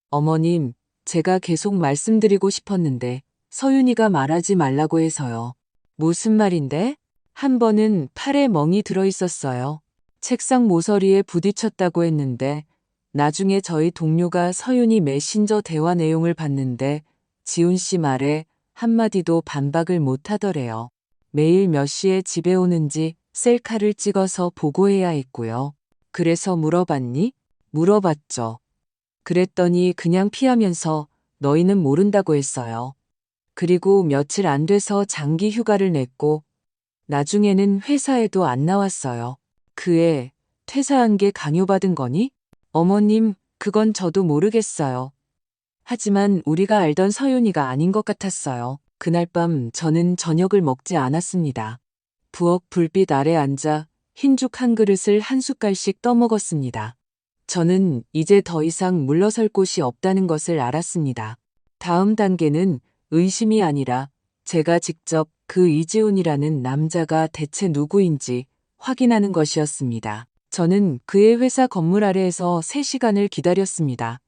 어머님, 제가 계속 말씀드리고 싶었는데 서윤이가 말하지 말라고 해서요. 무슨 말인데? 한 번은 팔에 멍이 들어 있었어요. 책상 모서리에 부딪혔다고 했는데 나중에 저희 동료가 서윤이 메신저 대화 내용을 봤는데 지훈 씨 말에 한마디도 반박을 못 하더래요. 매일 몇 시에 집에 오는지 셀카를 찍어서 보고해야 했고요. 그래서 물어봤니? 물어봤죠. 그랬더니 그냥 피하면서 너희는 모른다고 했어요. 그리고 며칠 안 돼서 장기 휴가를 냈고 나중에는 회사에도 안 나왔어요. 그 애 퇴사한 게 강요받은 거니? 어머님, 그건 저도 모르겠어요. 하지만 우리가 알던 서윤이가 아닌 것 같았어요. 그날 밤 저는 저녁을 먹지 않았습니다. 부엌 불빛 아래 앉아 흰죽 한 그릇을 한 숟갈씩 떠먹었습니다. 저는 이제 더 이상 물러설 곳이 없다는 것을 알았습니다. 다음 단계는 의심이 아니라 제가 직접 그 이지훈이라는 남자가 대체 누구인지 확인하는 것이었습니다. 저는 그의 회사 건물 아래에서 3시간을 기다렸습니다.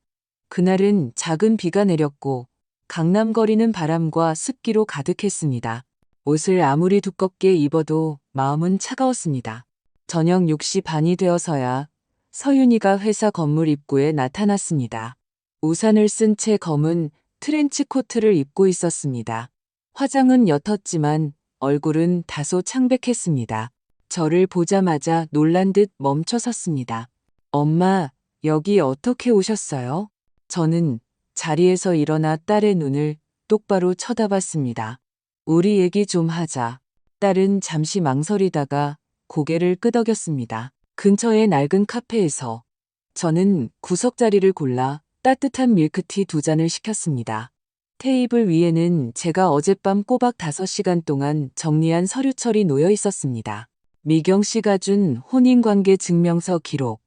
그날은 작은 비가 내렸고 강남거리는 바람과 습기로 가득했습니다. 옷을 아무리 두껍게 입어도 마음은 차가웠습니다. 저녁 6시 반이 되어서야 서윤이가 회사 건물 입구에 나타났습니다. 우산을 쓴 채 검은 트렌치 코트를 입고 있었습니다. 화장은 옅었지만 얼굴은 다소 창백했습니다. 저를 보자마자 놀란 듯 멈춰 섰습니다. 엄마, 여기 어떻게 오셨어요? 저는 자리에서 일어나 딸의 눈을 똑바로 쳐다봤습니다. 우리 얘기 좀 하자. 딸은 잠시 망설이다가 고개를 끄덕였습니다. 근처의 낡은 카페에서 저는 구석 자리를 골라 따뜻한 밀크티 2잔을 시켰습니다. 테이블 위에는 제가 어젯밤 꼬박 5시간 동안 정리한 서류철이 놓여 있었습니다. 미경 씨가 준 혼인관계 증명서 기록,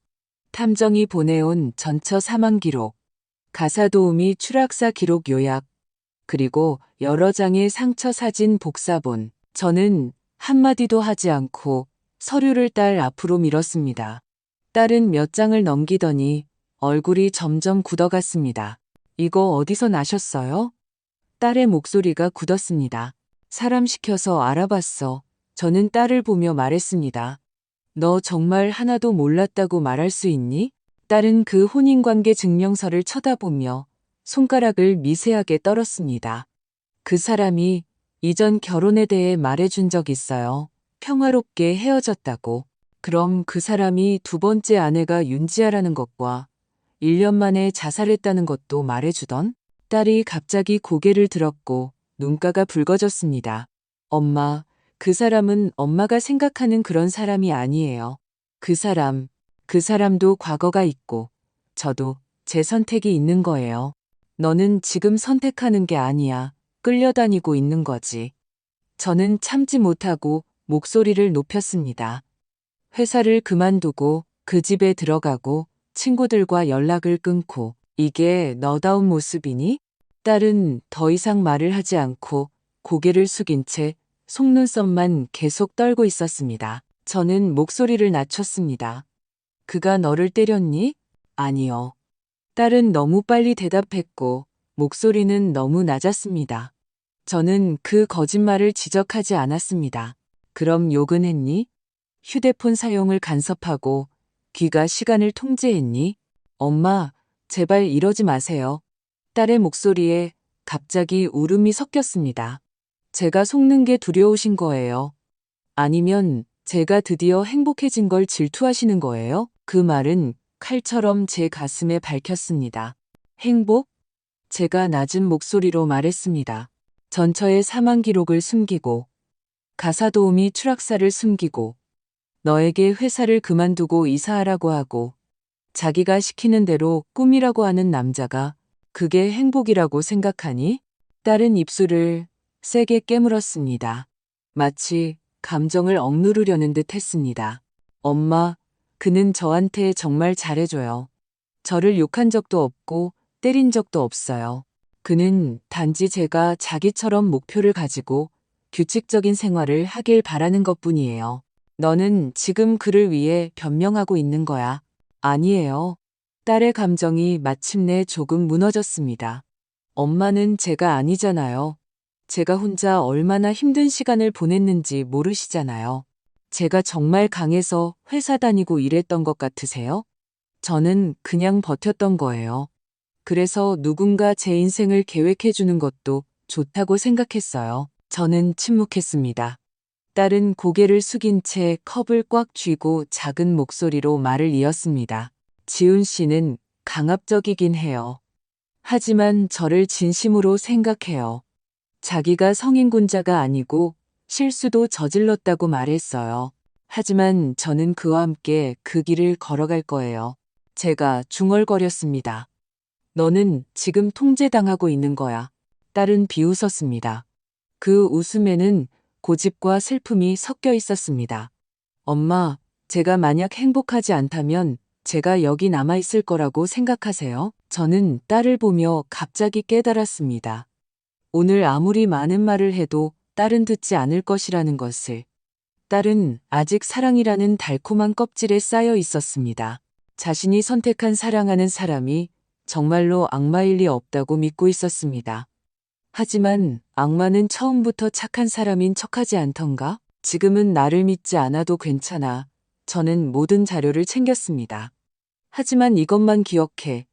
탐정이 보내온 전처 사망 기록, 가사도우미 추락사 기록 요약, 그리고 여러 장의 상처 사진 복사본. 저는 한마디도 하지 않고 서류를 딸 앞으로 밀었습니다. 딸은 몇 장을 넘기더니 얼굴이 점점 굳어갔습니다. 이거 어디서 나셨어요? 딸의 목소리가 굳었습니다. 사람 시켜서 알아봤어. 저는 딸을 보며 말했습니다. 너 정말 하나도 몰랐다고 말할 수 있니? 딸은 그 혼인관계 증명서를 쳐다보며 손가락을 미세하게 떨었습니다. 그 사람이 이전 결혼에 대해 말해준 적 있어요. 평화롭게 헤어졌다고. 그럼 그 사람이 2번째 아내가 윤지아라는 것과 1년 만에 자살했다는 것도 말해주던? 딸이 갑자기 고개를 들었고 눈가가 붉어졌습니다. 엄마, 그 사람은 엄마가 생각하는 그런 사람이 아니에요. 그 사람도 과거가 있고 저도 제 선택이 있는 거예요. 너는 지금 선택하는 게 아니야. 끌려다니고 있는 거지. 저는 참지 못하고 목소리를 높였습니다. 회사를 그만두고 그 집에 들어가고 친구들과 연락을 끊고 이게 너다운 모습이니? 딸은 더 이상 말을 하지 않고 고개를 숙인 채 속눈썹만 계속 떨고 있었습니다. 저는 목소리를 낮췄습니다. 그가 너를 때렸니? 아니요. 딸은 너무 빨리 대답했고 목소리는 너무 낮았습니다. 저는 그 거짓말을 지적하지 않았습니다. 그럼 욕은 했니? 휴대폰 사용을 간섭하고 귀가 시간을 통제했니? 엄마, 제발 이러지 마세요. 딸의 목소리에 갑자기 울음이 섞였습니다. 제가 속는 게 두려우신 거예요. 아니면 제가 드디어 행복해진 걸 질투하시는 거예요? 그 말은 칼처럼 제 가슴에 박혔습니다. 행복? 제가 낮은 목소리로 말했습니다. 전처의 사망 기록을 숨기고 가사도우미 추락사를 숨기고 너에게 회사를 그만두고 이사하라고 하고 자기가 시키는 대로 꿈이라고 하는 남자가 그게 행복이라고 생각하니? 딸은 입술을 세게 깨물었습니다. 마치 감정을 억누르려는 듯 했습니다. 엄마, 그는 저한테 정말 잘해줘요. 저를 욕한 적도 없고 때린 적도 없어요. 그는 단지 제가 자기처럼 목표를 가지고 규칙적인 생활을 하길 바라는 것뿐이에요. 너는 지금 그를 위해 변명하고 있는 거야. 아니에요. 딸의 감정이 마침내 조금 무너졌습니다. 엄마는 제가 아니잖아요. 제가 혼자 얼마나 힘든 시간을 보냈는지 모르시잖아요. 제가 정말 강해서 회사 다니고 이랬던 것 같으세요? 저는 그냥 버텼던 거예요. 그래서 누군가 제 인생을 계획해 주는 것도 좋다고 생각했어요. 저는 침묵했습니다. 딸은 고개를 숙인 채 컵을 꽉 쥐고 작은 목소리로 말을 이었습니다. 지훈 씨는 강압적이긴 해요. 하지만 저를 진심으로 생각해요. 자기가 성인군자가 아니고 실수도 저질렀다고 말했어요. 하지만 저는 그와 함께 그 길을 걸어갈 거예요. 제가 중얼거렸습니다. 너는 지금 통제당하고 있는 거야. 딸은 비웃었습니다. 그 웃음에는 고집과 슬픔이 섞여 있었습니다. 엄마, 제가 만약 행복하지 않다면 제가 여기 남아있을 거라고 생각하세요? 저는 딸을 보며 갑자기 깨달았습니다. 오늘 아무리 많은 말을 해도 딸은 듣지 않을 것이라는 것을. 딸은 아직 사랑이라는 달콤한 껍질에 쌓여 있었습니다. 자신이 선택한 사랑하는 사람이 정말로 악마일 리 없다고 믿고 있었습니다. 하지만 악마는 처음부터 착한 사람인 척하지 않던가? 지금은 나를 믿지 않아도 괜찮아. 저는 모든 자료를 챙겼습니다. 하지만 이것만 기억해.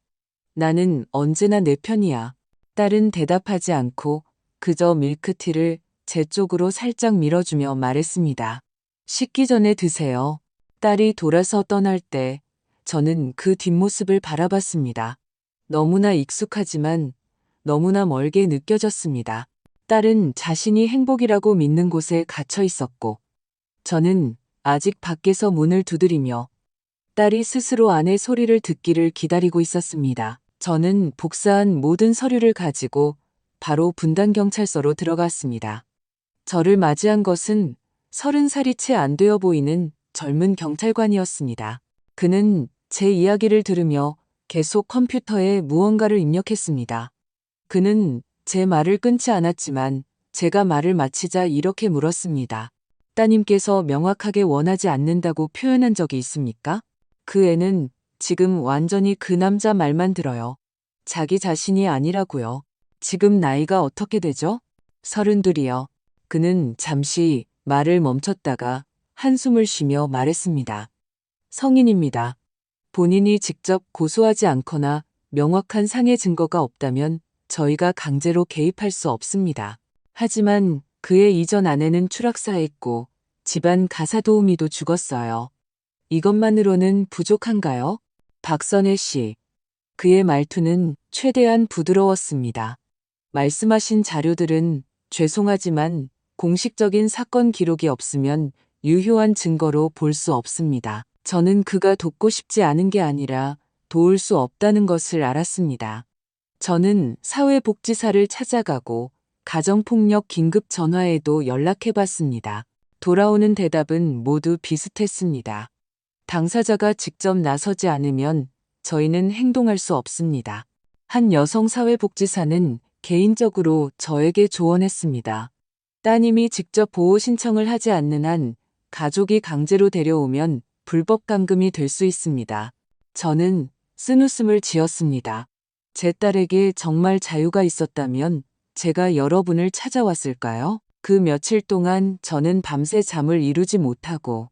나는 언제나 내 편이야. 딸은 대답하지 않고 그저 밀크티를 제 쪽으로 살짝 밀어주며 말했습니다. 식기 전에 드세요. 딸이 돌아서 떠날 때 저는 그 뒷모습을 바라봤습니다. 너무나 익숙하지만 너무나 멀게 느껴졌습니다. 딸은 자신이 행복이라고 믿는 곳에 갇혀 있었고, 저는 아직 밖에서 문을 두드리며 딸이 스스로 안의 소리를 듣기를 기다리고 있었습니다. 저는 복사한 모든 서류를 가지고 바로 분당경찰서로 들어갔습니다. 저를 맞이한 것은 30살이 채 안 되어 보이는 젊은 경찰관이었습니다. 그는 제 이야기를 들으며 계속 컴퓨터에 무언가를 입력했습니다. 그는 제 말을 끊지 않았지만 제가 말을 마치자 이렇게 물었습니다. 따님께서 명확하게 원하지 않는다고 표현한 적이 있습니까? 그 애는 지금 완전히 그 남자 말만 들어요. 자기 자신이 아니라고요. 지금 나이가 어떻게 되죠? 32이요. 그는 잠시 말을 멈췄다가 한숨을 쉬며 말했습니다. 성인입니다. 본인이 직접 고소하지 않거나 명확한 상해 증거가 없다면 저희가 강제로 개입할 수 없습니다. 하지만 그의 이전 아내는 추락사했고 집안 가사도우미도 죽었어요. 이것만으로는 부족한가요? 박선혜 씨. 그의 말투는 최대한 부드러웠습니다. 말씀하신 자료들은 죄송하지만 공식적인 사건 기록이 없으면 유효한 증거로 볼 수 없습니다. 저는 그가 돕고 싶지 않은 게 아니라 도울 수 없다는 것을 알았습니다. 저는 사회복지사를 찾아가고 가정폭력 긴급 전화에도 연락해봤습니다. 돌아오는 대답은 모두 비슷했습니다. 당사자가 직접 나서지 않으면 저희는 행동할 수 없습니다. 한 여성 사회복지사는 개인적으로 저에게 조언했습니다. 따님이 직접 보호 신청을 하지 않는 한 가족이 강제로 데려오면 불법 감금이 될 수 있습니다. 저는 쓴웃음을 지었습니다. 제 딸에게 정말 자유가 있었다면 제가 여러분을 찾아왔을까요? 그 며칠 동안 저는 밤새 잠을 이루지 못하고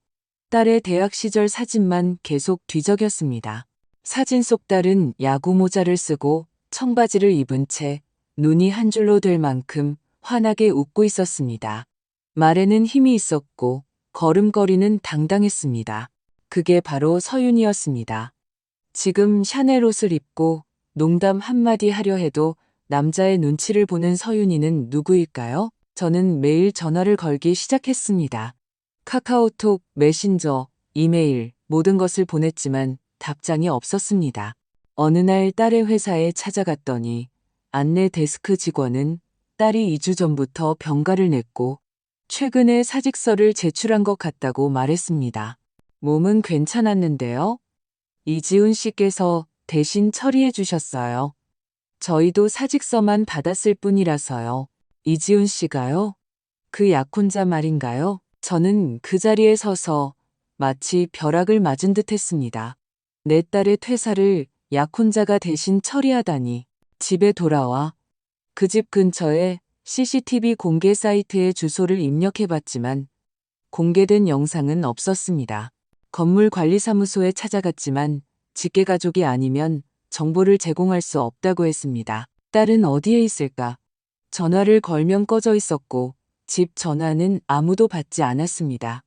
딸의 대학 시절 사진만 계속 뒤적였습니다. 사진 속 딸은 야구 모자를 쓰고 청바지를 입은 채 눈이 한 줄로 될 만큼 환하게 웃고 있었습니다. 말에는 힘이 있었고 걸음걸이는 당당했습니다. 그게 바로 서윤이었습니다. 지금 샤넬 옷을 입고 농담 한마디 하려 해도 남자의 눈치를 보는 서윤이는 누구일까요? 저는 매일 전화를 걸기 시작했습니다. 카카오톡, 메신저, 이메일 모든 것을 보냈지만 답장이 없었습니다. 어느 날 딸의 회사에 찾아갔더니 안내 데스크 직원은 딸이 2주 전부터 병가를 냈고 최근에 사직서를 제출한 것 같다고 말했습니다. 몸은 괜찮았는데요. 이지훈 씨께서 대신 처리해 주셨어요. 저희도 사직서만 받았을 뿐이라서요. 이지훈 씨가요? 그 약혼자 말인가요? 저는 그 자리에 서서 마치 벼락을 맞은 듯 했습니다. 내 딸의 퇴사를 약혼자가 대신 처리하다니. 집에 돌아와 그 집 근처에 CCTV 공개 사이트에 주소를 입력해봤지만 공개된 영상은 없었습니다. 건물관리사무소에 찾아갔지만 직계가족이 아니면 정보를 제공할 수 없다고 했습니다. 딸은 어디에 있을까? 전화를 걸면 꺼져 있었고 집 전화는 아무도 받지 않았습니다.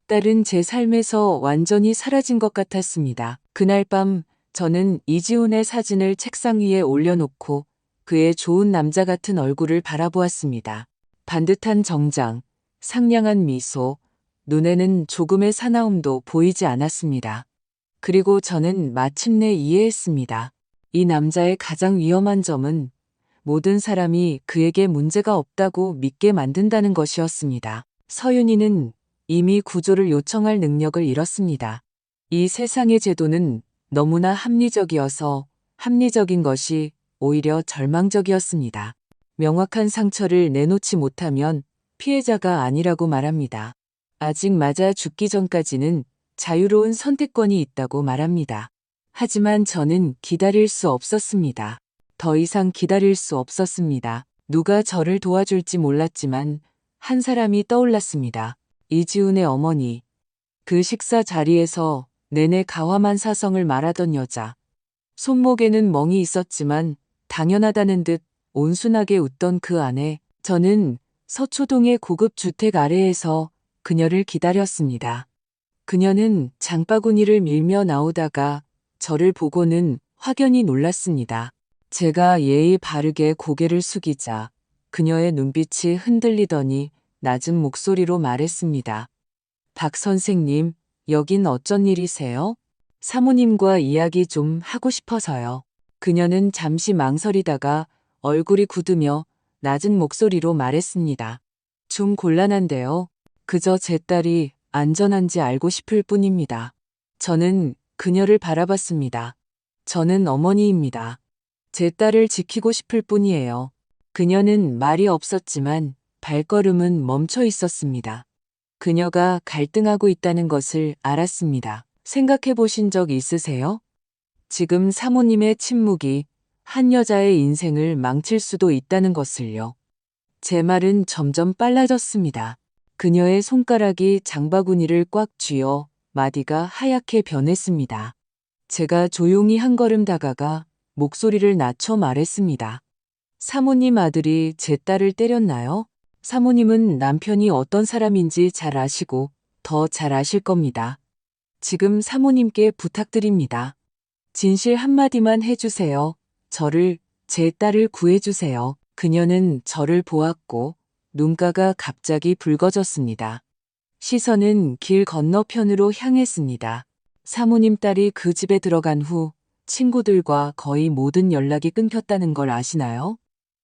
딸은 제 삶에서 완전히 사라진 것 같았습니다. 그날 밤 저는 이지훈의 사진을 책상 위에 올려놓고 그의 좋은 남자 같은 얼굴을 바라보았습니다. 반듯한 정장, 상냥한 미소, 눈에는 조금의 사나움도 보이지 않았습니다. 그리고 저는 마침내 이해했습니다. 이 남자의 가장 위험한 점은 모든 사람이 그에게 문제가 없다고 믿게 만든다는 것이었습니다. 서윤이는 이미 구조를 요청할 능력을 잃었습니다. 이 세상의 제도는 너무나 합리적이어서 합리적인 것이 오히려 절망적이었습니다. 명확한 상처를 내놓지 못하면 피해자가 아니라고 말합니다. 아직 맞아 죽기 전까지는 자유로운 선택권이 있다고 말합니다. 하지만 저는 기다릴 수 없었습니다. 더 이상 기다릴 수 없었습니다. 누가 저를 도와줄지 몰랐지만 한 사람이 떠올랐습니다. 이지훈의 어머니. 그 식사 자리에서 내내 가화만 사성을 말하던 여자. 손목에는 멍이 있었지만 당연하다는 듯 온순하게 웃던 그 안에 저는 서초동의 고급 주택 아래에서 그녀를 기다렸습니다. 그녀는 장바구니를 밀며 나오다가 저를 보고는 확연히 놀랐습니다. 제가 예의 바르게 고개를 숙이자 그녀의 눈빛이 흔들리더니 낮은 목소리로 말했습니다. 박 선생님, 여긴 어쩐 일이세요? 사모님과 이야기 좀 하고 싶어서요. 그녀는 잠시 망설이다가 얼굴이 굳으며 낮은 목소리로 말했습니다. 좀 곤란한데요. 그저 제 딸이 안전한지 알고 싶을 뿐입니다. 저는 그녀를 바라봤습니다. 저는 어머니입니다. 제 딸을 지키고 싶을 뿐이에요. 그녀는 말이 없었지만 발걸음은 멈춰 있었습니다. 그녀가 갈등하고 있다는 것을 알았습니다. 생각해 보신 적 있으세요? 지금 사모님의 침묵이 한 여자의 인생을 망칠 수도 있다는 것을요. 제 말은 점점 빨라졌습니다. 그녀의 손가락이 장바구니를 꽉 쥐어 마디가 하얗게 변했습니다. 제가 조용히 한 걸음 다가가 목소리를 낮춰 말했습니다. 사모님 아들이 제 딸을 때렸나요? 사모님은 남편이 어떤 사람인지 잘 아시고 더 잘 아실 겁니다. 지금 사모님께 부탁드립니다. 진실 한마디만 해주세요. 제 딸을 구해주세요. 그녀는 저를 보았고 눈가가 갑자기 붉어졌습니다. 시선은 길 건너편으로 향했습니다. 사모님 딸이 그 집에 들어간 후 친구들과 거의 모든 연락이 끊겼다는 걸 아시나요?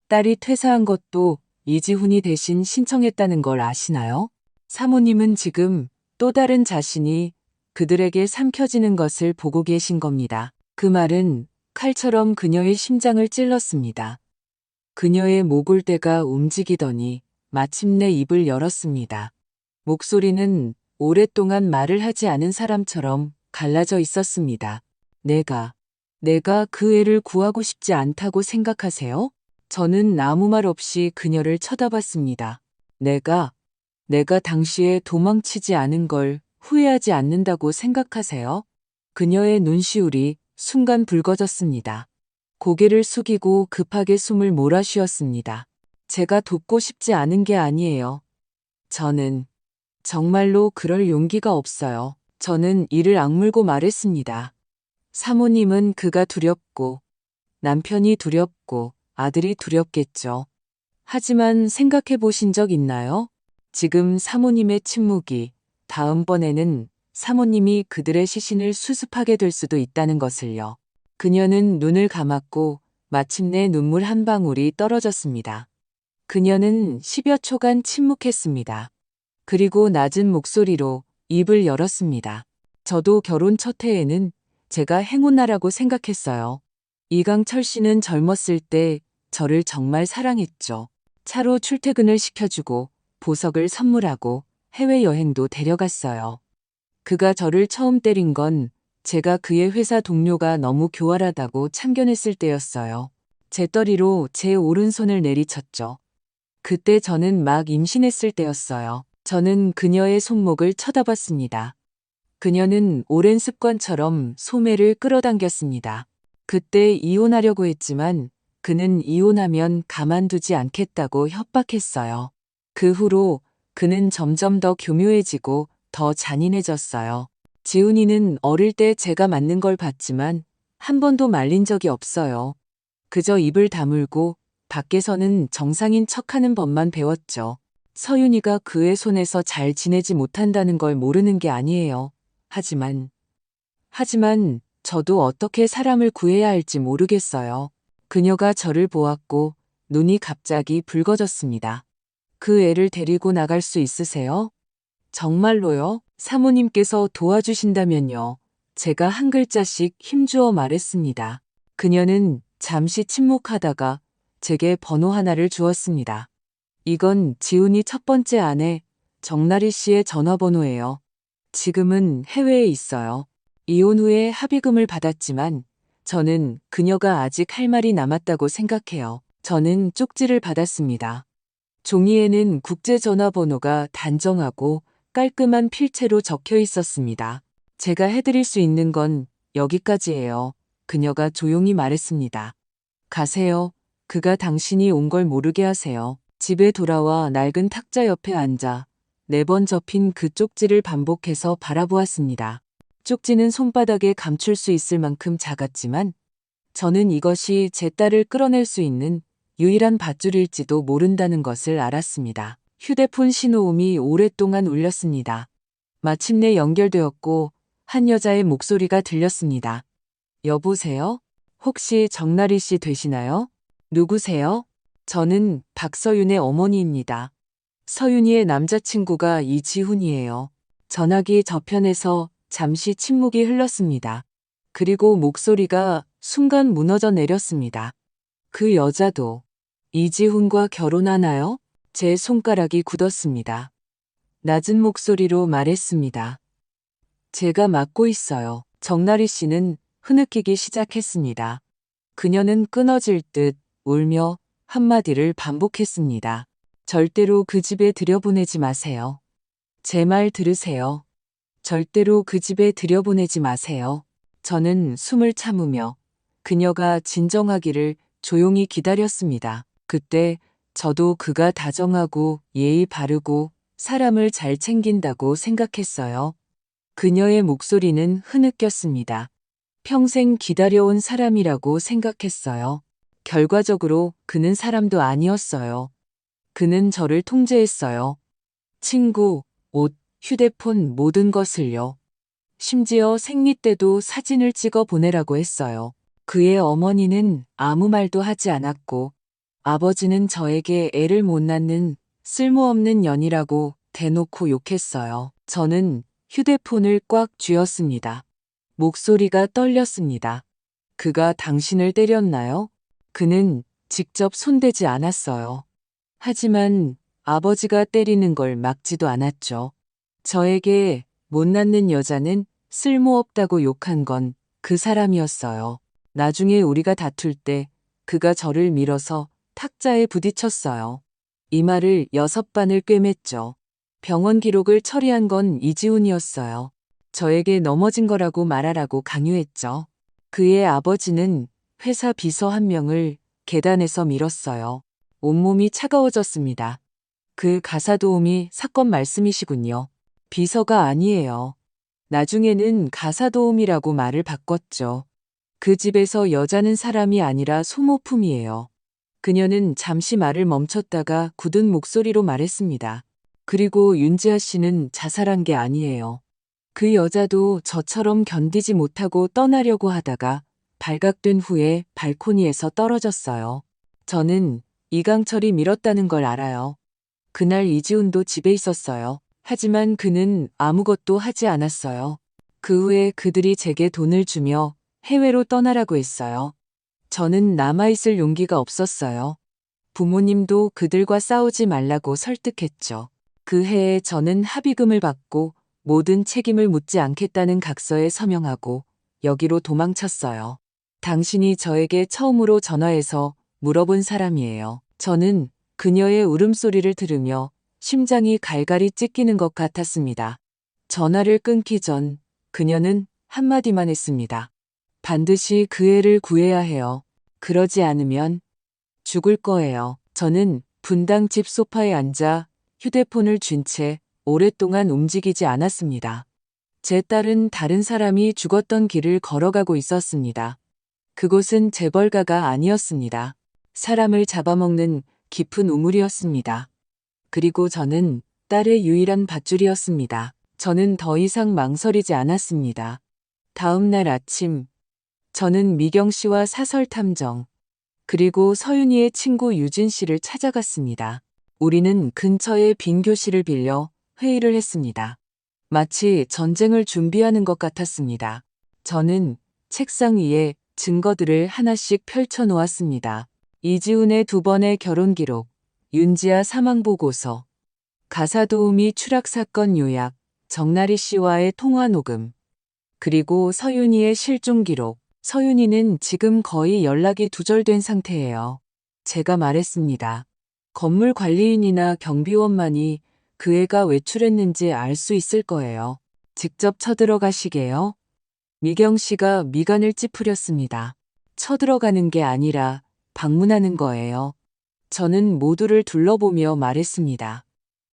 딸이 퇴사한 것도 이지훈이 대신 신청했다는 걸 아시나요? 사모님은 지금 또 다른 자신이 그들에게 삼켜지는 것을 보고 계신 겁니다. 그 말은 칼처럼 그녀의 심장을 찔렀습니다. 그녀의 목골대가 움직이더니 마침내 입을 열었습니다. 목소리는 오랫동안 말을 하지 않은 사람처럼 갈라져 있었습니다. 내가 그 애를 구하고 싶지 않다고 생각하세요? 저는 아무 말 없이 그녀를 쳐다봤습니다. 내가 당시에 도망치지 않은 걸 후회하지 않는다고 생각하세요? 그녀의 눈시울이 순간 붉어졌습니다. 고개를 숙이고 급하게 숨을 몰아쉬었습니다. 제가 돕고 싶지 않은 게 아니에요. 저는 정말로 그럴 용기가 없어요. 저는 이를 악물고 말했습니다. 사모님은 그가 두렵고 남편이 두렵고 아들이 두렵겠죠. 하지만 생각해 보신 적 있나요? 지금 사모님의 침묵이 다음번에는 사모님이 그들의 시신을 수습하게 될 수도 있다는 것을요. 그녀는 눈을 감았고 마침내 눈물 한 방울이 떨어졌습니다. 그녀는 10여 초간 침묵했습니다. 그리고 낮은 목소리로 입을 열었습니다. 저도 결혼 첫 해에는 제가 행운나라고 생각했어요. 이강철 씨는 젊었을 때 저를 정말 사랑했죠. 차로 출퇴근을 시켜주고 보석을 선물하고 해외여행도 데려갔어요. 그가 저를 처음 때린 건 제가 그의 회사 동료가 너무 교활하다고 참견했을 때였어요. 재떨이로 제 오른손을 내리쳤죠. 그때 저는 막 임신했을 때였어요. 저는 그녀의 손목을 쳐다봤습니다. 그녀는 오랜 습관처럼 소매를 끌어당겼습니다. 그때 이혼하려고 했지만 그는 이혼하면 가만두지 않겠다고 협박했어요. 그 후로 그는 점점 더 교묘해지고 더 잔인해졌어요. 지훈이는 어릴 때 제가 맞는 걸 봤지만 한 번도 말린 적이 없어요. 그저 입을 다물고 밖에서는 정상인 척하는 법만 배웠죠. 서윤이가 그의 손에서 잘 지내지 못한다는 걸 모르는 게 아니에요. 하지만 저도 어떻게 사람을 구해야 할지 모르겠어요. 그녀가 저를 보았고 눈이 갑자기 붉어졌습니다. 그 애를 데리고 나갈 수 있으세요? 정말로요? 사모님께서 도와주신다면요. 제가 한 글자씩 힘주어 말했습니다. 그녀는 잠시 침묵하다가 제게 번호 하나를 주었습니다. 이건 지훈이 첫 번째 아내 정나리 씨의 전화번호예요. 지금은 해외에 있어요. 이혼 후에 합의금을 받았지만 저는 그녀가 아직 할 말이 남았다고 생각해요. 저는 쪽지를 받았습니다. 종이에는 국제전화번호가 단정하고 깔끔한 필체로 적혀 있었습니다. 제가 해드릴 수 있는 건 여기까지예요. 그녀가 조용히 말했습니다. 가세요. 그가 당신이 온 걸 모르게 하세요. 집에 돌아와 낡은 탁자 옆에 앉아 4번 접힌 그 쪽지를 반복해서 바라보았습니다. 쪽지는 손바닥에 감출 수 있을 만큼 작았지만 저는 이것이 제 딸을 끌어낼 수 있는 유일한 밧줄일지도 모른다는 것을 알았습니다. 휴대폰 신호음이 오랫동안 울렸습니다. 마침내 연결되었고 한 여자의 목소리가 들렸습니다. 여보세요? 혹시 정나리 씨 되시나요? 누구세요? 저는 박서윤의 어머니입니다. 서윤이의 남자친구가 이지훈이에요. 전화기 저편에서 잠시 침묵이 흘렀습니다. 그리고 목소리가 순간 무너져 내렸습니다. 그 여자도 이지훈과 결혼하나요? 제 손가락이 굳었습니다. 낮은 목소리로 말했습니다. 제가 맡고 있어요. 정나리 씨는 흐느끼기 시작했습니다. 그녀는 끊어질 듯 울며 한마디를 반복했습니다. 절대로 그 집에 들여보내지 마세요. 제 말 들으세요. 절대로 그 집에 들여보내지 마세요. 저는 숨을 참으며 그녀가 진정하기를 조용히 기다렸습니다. 그때 저도 그가 다정하고 예의 바르고 사람을 잘 챙긴다고 생각했어요. 그녀의 목소리는 흐느꼈습니다. 평생 기다려온 사람이라고 생각했어요. 결과적으로 그는 사람도 아니었어요. 그는 저를 통제했어요. 친구, 옷, 휴대폰 모든 것을요. 심지어 생리 때도 사진을 찍어 보내라고 했어요. 그의 어머니는 아무 말도 하지 않았고 아버지는 저에게 애를 못 낳는 쓸모없는 년이라고 대놓고 욕했어요. 저는 휴대폰을 꽉 쥐었습니다. 목소리가 떨렸습니다. 그가 당신을 때렸나요? 그는 직접 손대지 않았어요. 하지만 아버지가 때리는 걸 막지도 않았죠. 저에게 못 낳는 여자는 쓸모없다고 욕한 건 그 사람이었어요. 나중에 우리가 다툴 때 그가 저를 밀어서 탁자에 부딪혔어요. 이마를 6반을 꿰맸죠. 병원 기록을 처리한 건 이지훈이었어요. 저에게 넘어진 거라고 말하라고 강요했죠. 그의 아버지는 회사 비서 한 명을 계단에서 밀었어요. 온몸이 차가워졌습니다. 그 가사도우미 사건 말씀이시군요. 비서가 아니에요. 나중에는 가사도우미라고 말을 바꿨죠. 그 집에서 여자는 사람이 아니라 소모품이에요. 그녀는 잠시 말을 멈췄다가 굳은 목소리로 말했습니다. 그리고 윤지아 씨는 자살한 게 아니에요. 그 여자도 저처럼 견디지 못하고 떠나려고 하다가 발각된 후에 발코니에서 떨어졌어요. 저는 이강철이 밀었다는 걸 알아요. 그날 이지훈도 집에 있었어요. 하지만 그는 아무것도 하지 않았어요. 그 후에 그들이 제게 돈을 주며 해외로 떠나라고 했어요. 저는 남아있을 용기가 없었어요. 부모님도 그들과 싸우지 말라고 설득했죠. 그 해에 저는 합의금을 받고 모든 책임을 묻지 않겠다는 각서에 서명하고 여기로 도망쳤어요. 당신이 저에게 처음으로 전화해서 물어본 사람이에요. 저는 그녀의 울음소리를 들으며 심장이 갈갈이 찢기는 것 같았습니다. 전화를 끊기 전 그녀는 한마디만 했습니다. 반드시 그 애를 구해야 해요. 그러지 않으면 죽을 거예요. 저는 분당집 소파에 앉아 휴대폰을 쥔 채 오랫동안 움직이지 않았습니다. 제 딸은 다른 사람이 죽었던 길을 걸어가고 있었습니다. 그곳은 재벌가가 아니었습니다. 사람을 잡아먹는 깊은 우물이었습니다. 그리고 저는 딸의 유일한 밧줄이었습니다. 저는 더 이상 망설이지 않았습니다. 다음 날 아침, 저는 미경 씨와 사설 탐정, 그리고 서윤이의 친구 유진 씨를 찾아갔습니다. 우리는 근처의 빈 교실을 빌려 회의를 했습니다. 마치 전쟁을 준비하는 것 같았습니다. 저는 책상 위에 증거들을 하나씩 펼쳐 놓았습니다. 이지훈의 2번의 결혼 기록, 윤지아 사망 보고서, 가사도우미 추락 사건 요약, 정나리 씨와의 통화 녹음, 그리고 서윤이의 실종 기록. 서윤이는 지금 거의 연락이 두절된 상태예요. 제가 말했습니다. 건물 관리인이나 경비원만이 그 애가 외출했는지 알 수 있을 거예요. 직접 쳐들어가시게요? 미경 씨가 미간을 찌푸렸습니다. 쳐들어가는 게 아니라 방문하는 거예요. 저는 모두를 둘러보며 말했습니다.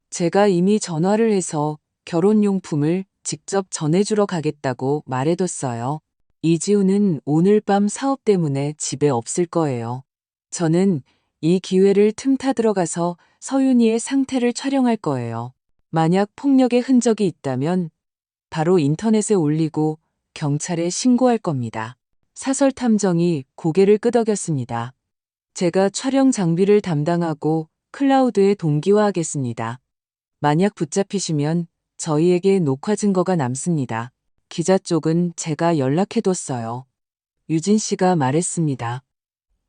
제가 이미 전화를 해서 결혼용품을 직접 전해주러 가겠다고 말해뒀어요. 이지우는 오늘 밤 사업 때문에 집에 없을 거예요. 저는 이 기회를 틈타 들어가서 서윤이의 상태를 촬영할 거예요. 만약 폭력의 흔적이 있다면 바로 인터넷에 올리고 경찰에 신고할 겁니다. 사설 탐정이 고개를 끄덕였습니다. 제가 촬영 장비를 담당하고 클라우드에 동기화하겠습니다. 만약 붙잡히시면 저희에게 녹화 증거가 남습니다. 기자 쪽은 제가 연락해뒀어요. 유진 씨가 말했습니다.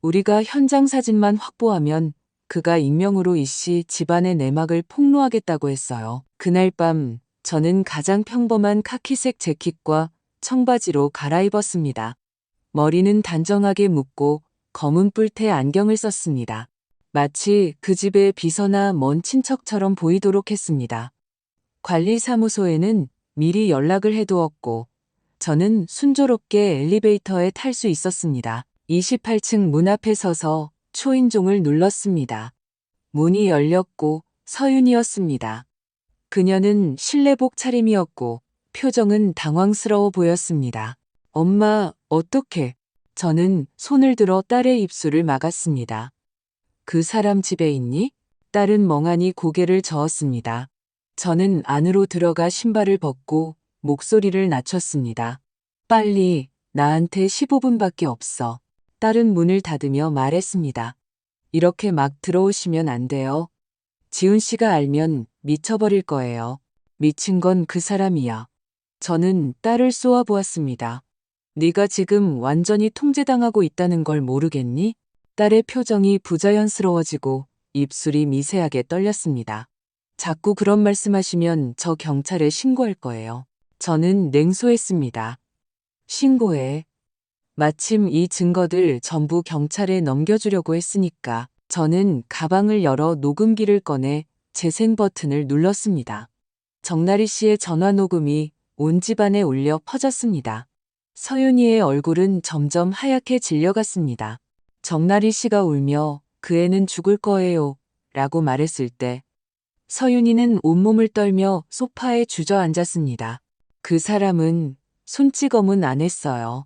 우리가 현장 사진만 확보하면 그가 익명으로 이 씨 집안의 내막을 폭로하겠다고 했어요. 그날 밤 저는 가장 평범한 카키색 재킷과 청바지로 갈아입었습니다. 머리는 단정하게 묶고 검은 뿔테 안경을 썼습니다. 마치 그 집의 비서나 먼 친척처럼 보이도록 했습니다. 관리사무소에는 미리 연락을 해두었고 저는 순조롭게 엘리베이터에 탈 수 있었습니다. 28층 문 앞에 서서 초인종을 눌렀습니다. 문이 열렸고 서윤이었습니다. 그녀는 실내복 차림이었고 표정은 당황스러워 보였습니다. 엄마, 어떡해? 저는 손을 들어 딸의 입술을 막았습니다. 그 사람 집에 있니? 딸은 멍하니 고개를 저었습니다. 저는 안으로 들어가 신발을 벗고 목소리를 낮췄습니다. 빨리, 나한테 15분밖에 없어. 딸은 문을 닫으며 말했습니다. 이렇게 막 들어오시면 안 돼요. 지훈 씨가 알면 미쳐버릴 거예요. 미친 건 그 사람이야. 저는 딸을 쏘아보았습니다. 네가 지금 완전히 통제당하고 있다는 걸 모르겠니? 딸의 표정이 부자연스러워지고 입술이 미세하게 떨렸습니다. 자꾸 그런 말씀하시면 저 경찰에 신고할 거예요. 저는 냉소했습니다. 신고해. 마침 이 증거들 전부 경찰에 넘겨주려고 했으니까. 저는 가방을 열어 녹음기를 꺼내 재생 버튼을 눌렀습니다. 정나리 씨의 전화 녹음이 온 집안에 울려 퍼졌습니다. 서윤이의 얼굴은 점점 하얗게 질려갔습니다. 정나리 씨가 울며 그 애는 죽을 거예요 라고 말했을 때 서윤이는 온몸을 떨며 소파에 주저앉았습니다. 그 사람은 손찌검은 안 했어요.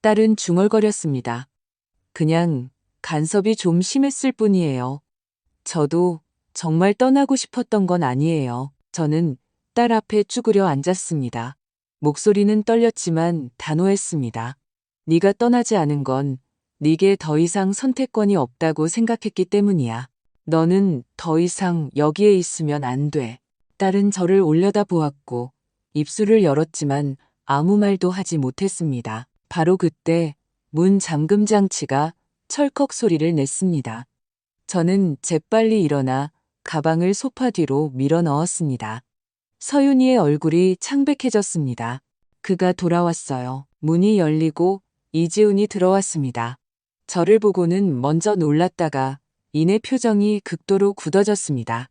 딸은 중얼거렸습니다. 그냥 간섭이 좀 심했을 뿐이에요. 저도 정말 떠나고 싶었던 건 아니에요. 저는 딸 앞에 쭈그려 앉았습니다. 목소리는 떨렸지만 단호했습니다. 네가 떠나지 않은 건 네게 더 이상 선택권이 없다고 생각했기 때문이야. 너는 더 이상 여기에 있으면 안 돼. 딸은 저를 올려다보았고 입술을 열었지만 아무 말도 하지 못했습니다. 바로 그때 문 잠금 장치가 철컥 소리를 냈습니다. 저는 재빨리 일어나 가방을 소파 뒤로 밀어 넣었습니다. 서윤이의 얼굴이 창백해졌습니다. 그가 돌아왔어요. 문이 열리고 이지훈이 들어왔습니다. 저를 보고는 먼저 놀랐다가 이내 표정이 극도로 굳어졌습니다.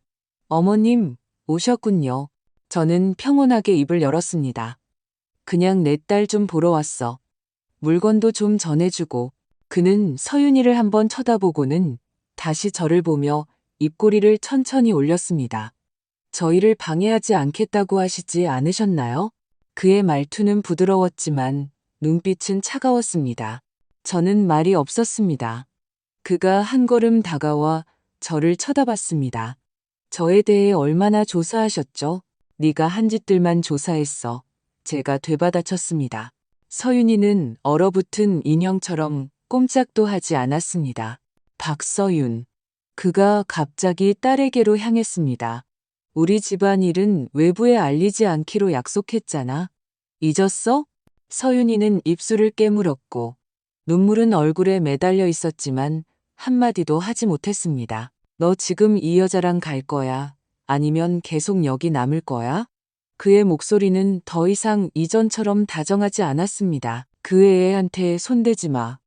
어머님, 오셨군요. 저는 평온하게 입을 열었습니다. 그냥 내 딸 좀 보러 왔어. 물건도 좀 전해주고. 그는 서윤이를 한번 쳐다보고는 다시 저를 보며 입꼬리를 천천히 올렸습니다. 저희를 방해하지 않겠다고 하시지 않으셨나요? 그의 말투는 부드러웠지만 눈빛은 차가웠습니다. 저는 말이 없었습니다. 그가 한 걸음 다가와 저를 쳐다봤습니다. 저에 대해 얼마나 조사하셨죠? 네가 한 짓들만 조사했어. 제가 되받아쳤습니다. 서윤이는 얼어붙은 인형처럼 꼼짝도 하지 않았습니다. 박서윤. 그가 갑자기 딸에게로 향했습니다. 우리 집안일은 외부에 알리지 않기로 약속했잖아. 잊었어? 서윤이는 입술을 깨물었고 눈물은 얼굴에 매달려 있었지만 한마디도 하지 못했습니다. 너 지금 이 여자랑 갈 거야? 아니면 계속 여기 남을 거야? 그의 목소리는 더 이상 이전처럼 다정하지 않았습니다. 그 애한테 손대지 마.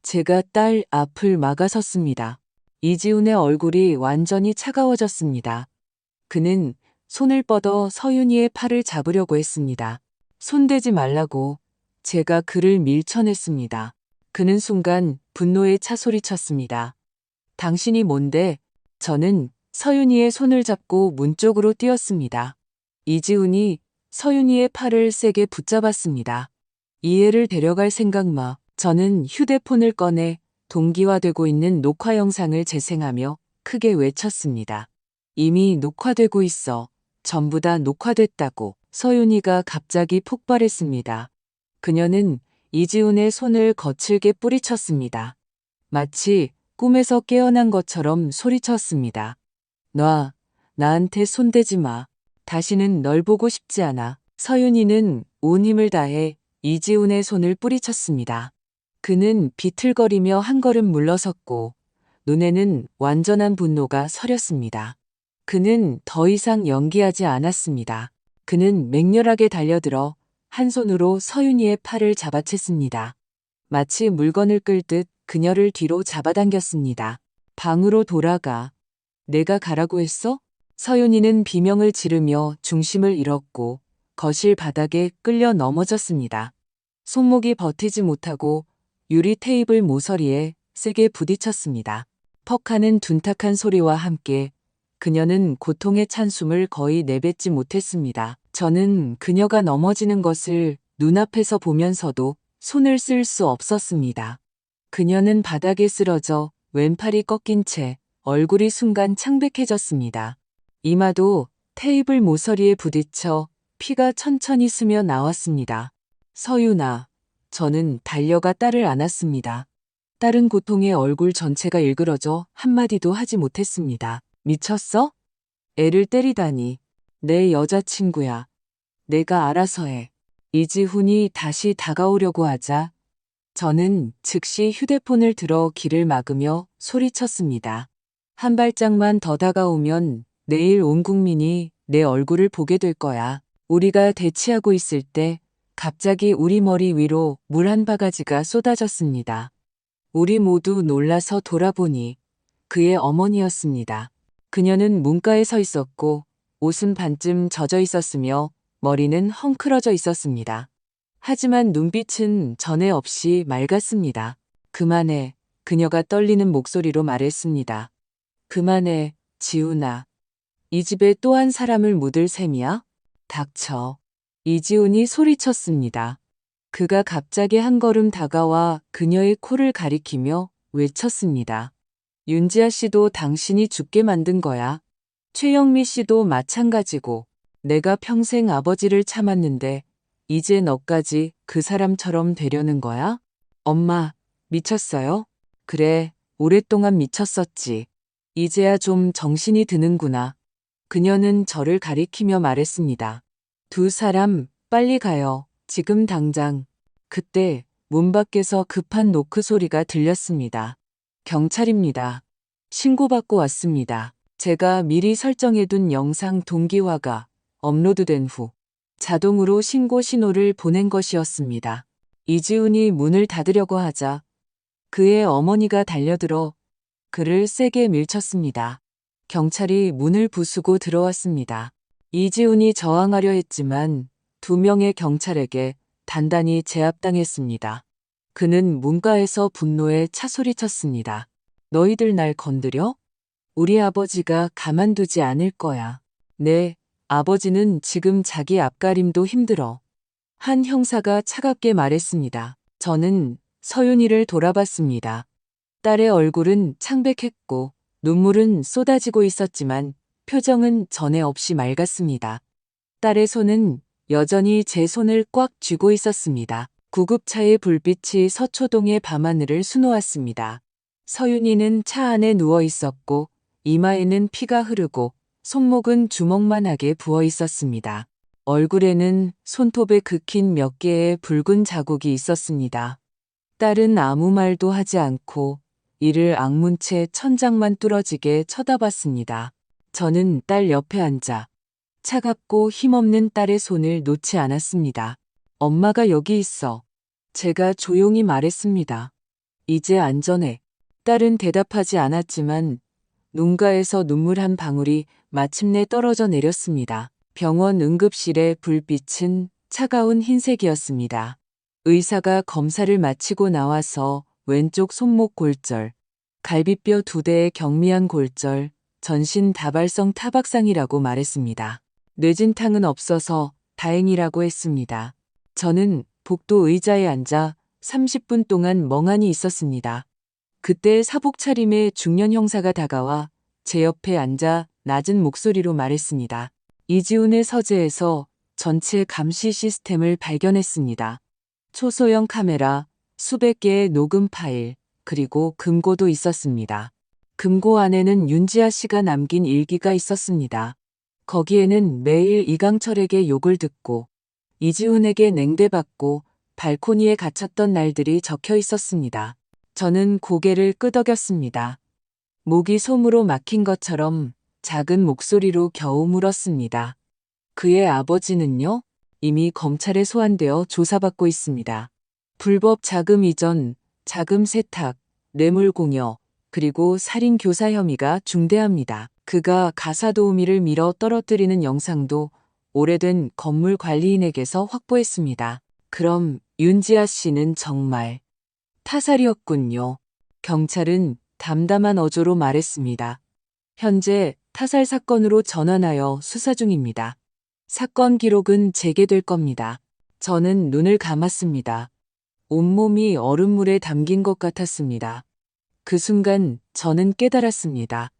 제가 딸 앞을 막아섰습니다. 이지훈의 얼굴이 완전히 차가워졌습니다. 그는 손을 뻗어 서윤이의 팔을 잡으려고 했습니다. 손대지 말라고 제가 그를 밀쳐냈습니다. 그는 순간 분노에 차 소리쳤습니다. 당신이 뭔데? 저는 서윤이의 손을 잡고 문 쪽으로 뛰었습니다. 이지훈이 서윤이의 팔을 세게 붙잡았습니다. 이해를 데려갈 생각 마. 저는 휴대폰을 꺼내 동기화되고 있는 녹화 영상을 재생하며 크게 외쳤습니다. 이미 녹화되고 있어. 전부 다 녹화됐다고. 서윤이가 갑자기 폭발했습니다. 그녀는 이지훈의 손을 거칠게 뿌리쳤습니다. 마치 꿈에서 깨어난 것처럼 소리쳤습니다. 놔, 나한테 손대지 마. 다시는 널 보고 싶지 않아. 서윤이는 온 힘을 다해 이지훈의 손을 뿌리쳤습니다. 그는 비틀거리며 한 걸음 물러섰고 눈에는 완전한 분노가 서렸습니다. 그는 더 이상 연기하지 않았습니다. 그는 맹렬하게 달려들어 한 손으로 서윤이의 팔을 잡아챘습니다. 마치 물건을 끌듯 그녀를 뒤로 잡아당겼습니다. 방으로 돌아가. 내가 가라고 했어? 서윤이는 비명을 지르며 중심을 잃었고 거실 바닥에 끌려 넘어졌습니다. 손목이 버티지 못하고 유리 테이블 모서리에 세게 부딪혔습니다. 퍽 하는 둔탁한 소리와 함께 그녀는 고통에 찬 숨을 거의 내뱉지 못했습니다. 저는 그녀가 넘어지는 것을 눈앞에서 보면서도 손을 쓸 수 없었습니다. 그녀는 바닥에 쓰러져 왼팔이 꺾인 채 얼굴이 순간 창백해졌습니다. 이마도 테이블 모서리에 부딪혀 피가 천천히 스며 나왔습니다. 서윤아, 저는 달려가 딸을 안았습니다. 딸은 고통에 얼굴 전체가 일그러져 한마디도 하지 못했습니다. 미쳤어? 애를 때리다니. 내 여자친구야. 내가 알아서 해. 이지훈이 다시 다가오려고 하자 저는 즉시 휴대폰을 들어 귀를 막으며 소리쳤습니다. 한 발짝만 더 다가오면 내일 온 국민이 내 얼굴을 보게 될 거야. 우리가 대치하고 있을 때 갑자기 우리 머리 위로 물 한 바가지가 쏟아졌습니다. 우리 모두 놀라서 돌아보니 그의 어머니였습니다. 그녀는 문가에 서 있었고 옷은 반쯤 젖어 있었으며 머리는 헝클어져 있었습니다. 하지만 눈빛은 전에 없이 맑았습니다. 그만해. 그녀가 떨리는 목소리로 말했습니다. 그만해, 지훈아. 이 집에 또 한 사람을 묻을 셈이야? 닥쳐. 이지훈이 소리쳤습니다. 그가 갑자기 한 걸음 다가와 그녀의 코를 가리키며 외쳤습니다. 윤지아 씨도 당신이 죽게 만든 거야. 최영미 씨도 마찬가지고. 내가 평생 아버지를 참았는데 이제 너까지 그 사람처럼 되려는 거야? 엄마, 미쳤어요? 그래, 오랫동안 미쳤었지. 이제야 좀 정신이 드는구나. 그녀는 저를 가리키며 말했습니다. 두 사람 빨리 가요. 지금 당장. 그때 문 밖에서 급한 노크 소리가 들렸습니다. 경찰입니다. 신고받고 왔습니다. 제가 미리 설정해둔 영상 동기화가 업로드된 후 자동으로 신고 신호를 보낸 것이었습니다. 이지훈이 문을 닫으려고 하자 그의 어머니가 달려들어 그를 세게 밀쳤습니다. 경찰이 문을 부수고 들어왔습니다. 이지훈이 저항하려 했지만 두 명의 경찰에게 단단히 제압당했습니다. 그는 문가에서 분노에 차소리쳤습니다. 너희들 날 건드려? 우리 아버지가 가만두지 않을 거야. 네, 아버지는 지금 자기 앞가림도 힘들어. 한 형사가 차갑게 말했습니다. 저는 서윤이를 돌아봤습니다. 딸의 얼굴은 창백했고 눈물은 쏟아지고 있었지만 표정은 전에 없이 맑았습니다. 딸의 손은 여전히 제 손을 꽉 쥐고 있었습니다. 구급차의 불빛이 서초동의 밤하늘을 수놓았습니다. 서윤이는 차 안에 누워 있었고 이마에는 피가 흐르고 손목은 주먹만하게 부어 있었습니다. 얼굴에는 손톱에 긁힌 몇 개의 붉은 자국이 있었습니다. 딸은 아무 말도 하지 않고 이를 악문 채 천장만 뚫어지게 쳐다봤습니다. 저는 딸 옆에 앉아 차갑고 힘없는 딸의 손을 놓지 않았습니다. 엄마가 여기 있어. 제가 조용히 말했습니다. 이제 안전해. 딸은 대답하지 않았지만 눈가에서 눈물 한 방울이 마침내 떨어져 내렸습니다. 병원 응급실의 불빛은 차가운 흰색이었습니다. 의사가 검사를 마치고 나와서 왼쪽 손목 골절, 갈비뼈 2대의 경미한 골절, 전신 다발성 타박상이라고 말했습니다. 뇌진탕은 없어서 다행이라고 했습니다. 저는 복도 의자에 앉아 30분 동안 멍하니 있었습니다. 그때 사복 차림의 중년 형사가 다가와 제 옆에 앉아 낮은 목소리로 말했습니다. 이지훈의 서재에서 전체 감시 시스템을 발견했습니다. 초소형 카메라, 수백 개의 녹음 파일, 그리고 금고도 있었습니다. 금고 안에는 윤지아 씨가 남긴 일기가 있었습니다. 거기에는 매일 이강철에게 욕을 듣고 이지훈에게 냉대받고 발코니에 갇혔던 날들이 적혀 있었습니다. 저는 고개를 끄덕였습니다. 목이 솜으로 막힌 것처럼 작은 목소리로 겨우 물었습니다. 그의 아버지는요? 이미 검찰에 소환되어 조사받고 있습니다. 불법 자금 이전, 자금 세탁, 뇌물 공여, 그리고 살인 교사 혐의가 중대합니다. 그가 가사도우미를 밀어 떨어뜨리는 영상도 오래된 건물 관리인에게서 확보했습니다. 그럼 윤지아 씨는 정말 타살이었군요. 경찰은 담담한 어조로 말했습니다. 현재 타살 사건으로 전환하여 수사 중입니다. 사건 기록은 재개될 겁니다. 저는 눈을 감았습니다. 온몸이 얼음물에 담긴 것 같았습니다. 그 순간 저는 깨달았습니다.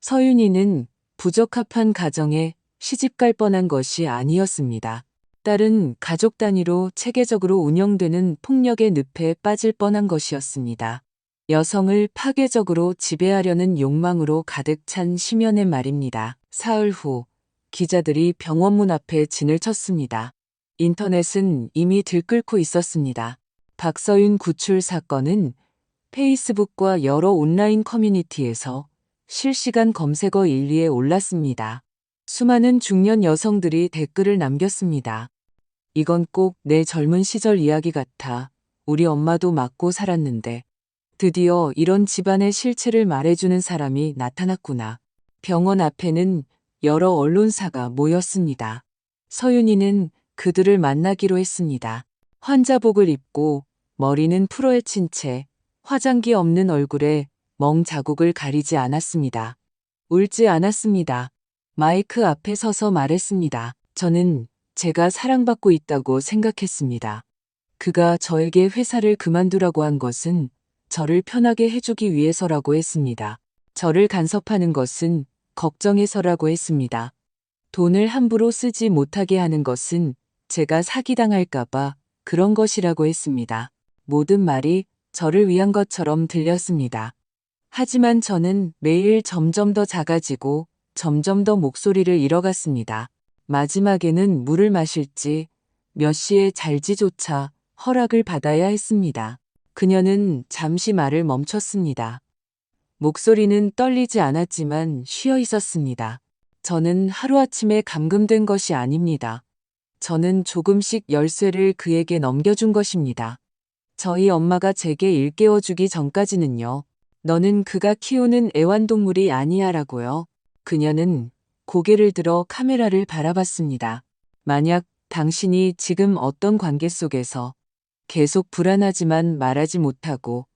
서윤이는 부적합한 가정에 시집갈 뻔한 것이 아니었습니다. 딸은 가족 단위로 체계적으로 운영되는 폭력의 늪에 빠질 뻔한 것이었습니다. 여성을 파괴적으로 지배하려는 욕망으로 가득 찬 심연의 말입니다. 사흘 후 기자들이 병원 문 앞에 진을 쳤습니다. 인터넷은 이미 들끓고 있었습니다. 박서윤 구출 사건은 페이스북과 여러 온라인 커뮤니티에서 실시간 검색어 1위에 올랐습니다. 수많은 중년 여성들이 댓글을 남겼습니다. 이건 꼭 내 젊은 시절 이야기 같아. 우리 엄마도 맞고 살았는데. 드디어 이런 집안의 실체를 말해주는 사람이 나타났구나. 병원 앞에는 여러 언론사가 모였습니다. 서윤이는 그들을 만나기로 했습니다. 환자복을 입고 머리는 풀어헤친 채 화장기 없는 얼굴에 멍 자국을 가리지 않았습니다. 울지 않았습니다. 마이크 앞에 서서 말했습니다. 저는 제가 사랑받고 있다고 생각했습니다. 그가 저에게 회사를 그만두라고 한 것은 저를 편하게 해주기 위해서라고 했습니다. 저를 간섭하는 것은 걱정해서라고 했습니다. 돈을 함부로 쓰지 못하게 하는 것은 제가 사기당할까봐 그런 것이라고 했습니다. 모든 말이 저를 위한 것처럼 들렸습니다. 하지만 저는 매일 점점 더 작아지고 점점 더 목소리를 잃어갔습니다. 마지막에는 물을 마실지 몇 시에 잘지조차 허락을 받아야 했습니다. 그녀는 잠시 말을 멈췄습니다. 목소리는 떨리지 않았지만 쉬어 있었습니다. 저는 하루아침에 감금된 것이 아닙니다. 저는 조금씩 열쇠를 그에게 넘겨준 것입니다. 저희 엄마가 제게 일깨워주기 전까지는요. 너는 그가 키우는 애완동물이 아니야 라고요. 그녀는 고개를 들어 카메라를 바라봤습니다. 만약 당신이 지금 어떤 관계 속에서 계속 불안하지만 말하지 못하고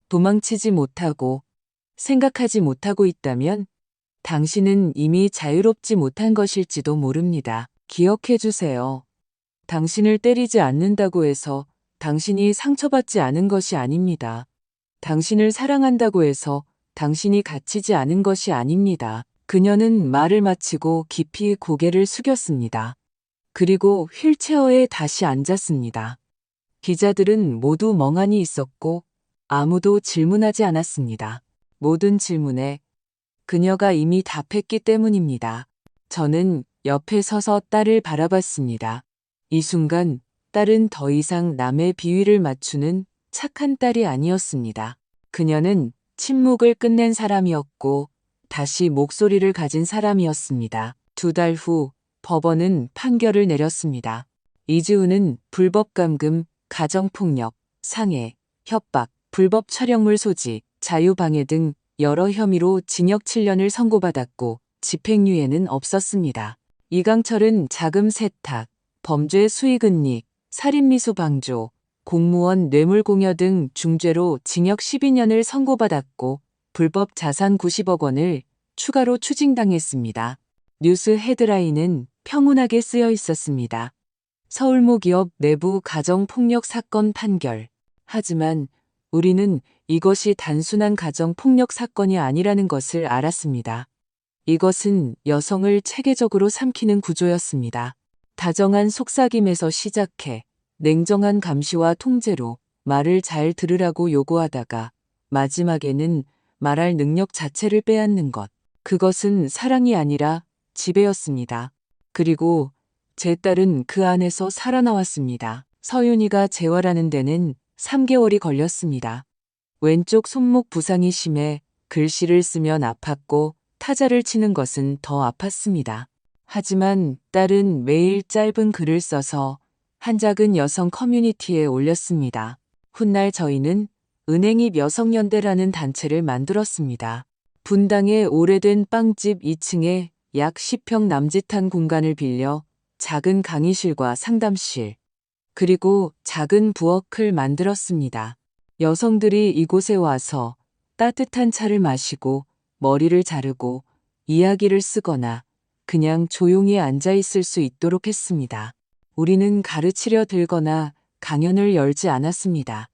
도망치지 못하고 생각하지 못하고 있다면 당신은 이미 자유롭지 못한 것일지도 모릅니다. 기억해 주세요. 당신을 때리지 않는다고 해서 당신이 상처받지 않은 것이 아닙니다. 당신을 사랑한다고 해서 당신이 갇히지 않은 것이 아닙니다. 그녀는 말을 마치고 깊이 고개를 숙였습니다. 그리고 휠체어에 다시 앉았습니다. 기자들은 모두 멍하니 있었고 아무도 질문하지 않았습니다. 모든 질문에 그녀가 이미 답했기 때문입니다. 저는 옆에 서서 딸을 바라봤습니다. 이 순간 딸은 더 이상 남의 비위를 맞추는 착한 딸이 아니었습니다. 그녀는 침묵을 끝낸 사람이었고 다시 목소리를 가진 사람이었습니다. 2달 후 법원은 판결을 내렸습니다. 이지훈은 불법 감금, 가정폭력, 상해, 협박, 불법 촬영물 소지, 자유방해 등 여러 혐의로 징역 7년을 선고받았고 집행유예는 없었습니다. 이강철은 자금 세탁, 범죄 수익은닉, 살인미수 방조, 공무원 뇌물공여 등 중죄로 징역 12년을 선고받았고 불법 자산 90억 원을 추가로 추징당했습니다. 뉴스 헤드라인은 평온하게 쓰여 있었습니다. 서울모 기업 내부 가정폭력 사건 판결. 하지만 우리는 이것이 단순한 가정폭력 사건이 아니라는 것을 알았습니다. 이것은 여성을 체계적으로 삼키는 구조였습니다. 다정한 속삭임에서 시작해 냉정한 감시와 통제로 말을 잘 들으라고 요구하다가 마지막에는 말할 능력 자체를 빼앗는 것. 그것은 사랑이 아니라 지배였습니다. 그리고 제 딸은 그 안에서 살아나왔습니다. 서윤이가 재활하는 데는 3개월이 걸렸습니다. 왼쪽 손목 부상이 심해 글씨를 쓰면 아팠고 타자를 치는 것은 더 아팠습니다. 하지만 딸은 매일 짧은 글을 써서 한 작은 여성 커뮤니티에 올렸습니다. 훗날 저희는 은행입 여성연대라는 단체를 만들었습니다. 분당의 오래된 빵집 2층에 약 10평 남짓한 공간을 빌려 작은 강의실과 상담실, 그리고 작은 부엌을 만들었습니다. 여성들이 이곳에 와서 따뜻한 차를 마시고 머리를 자르고 이야기를 쓰거나 그냥 조용히 앉아 있을 수 있도록 했습니다. 우리는 가르치려 들거나 강연을 열지 않았습니다.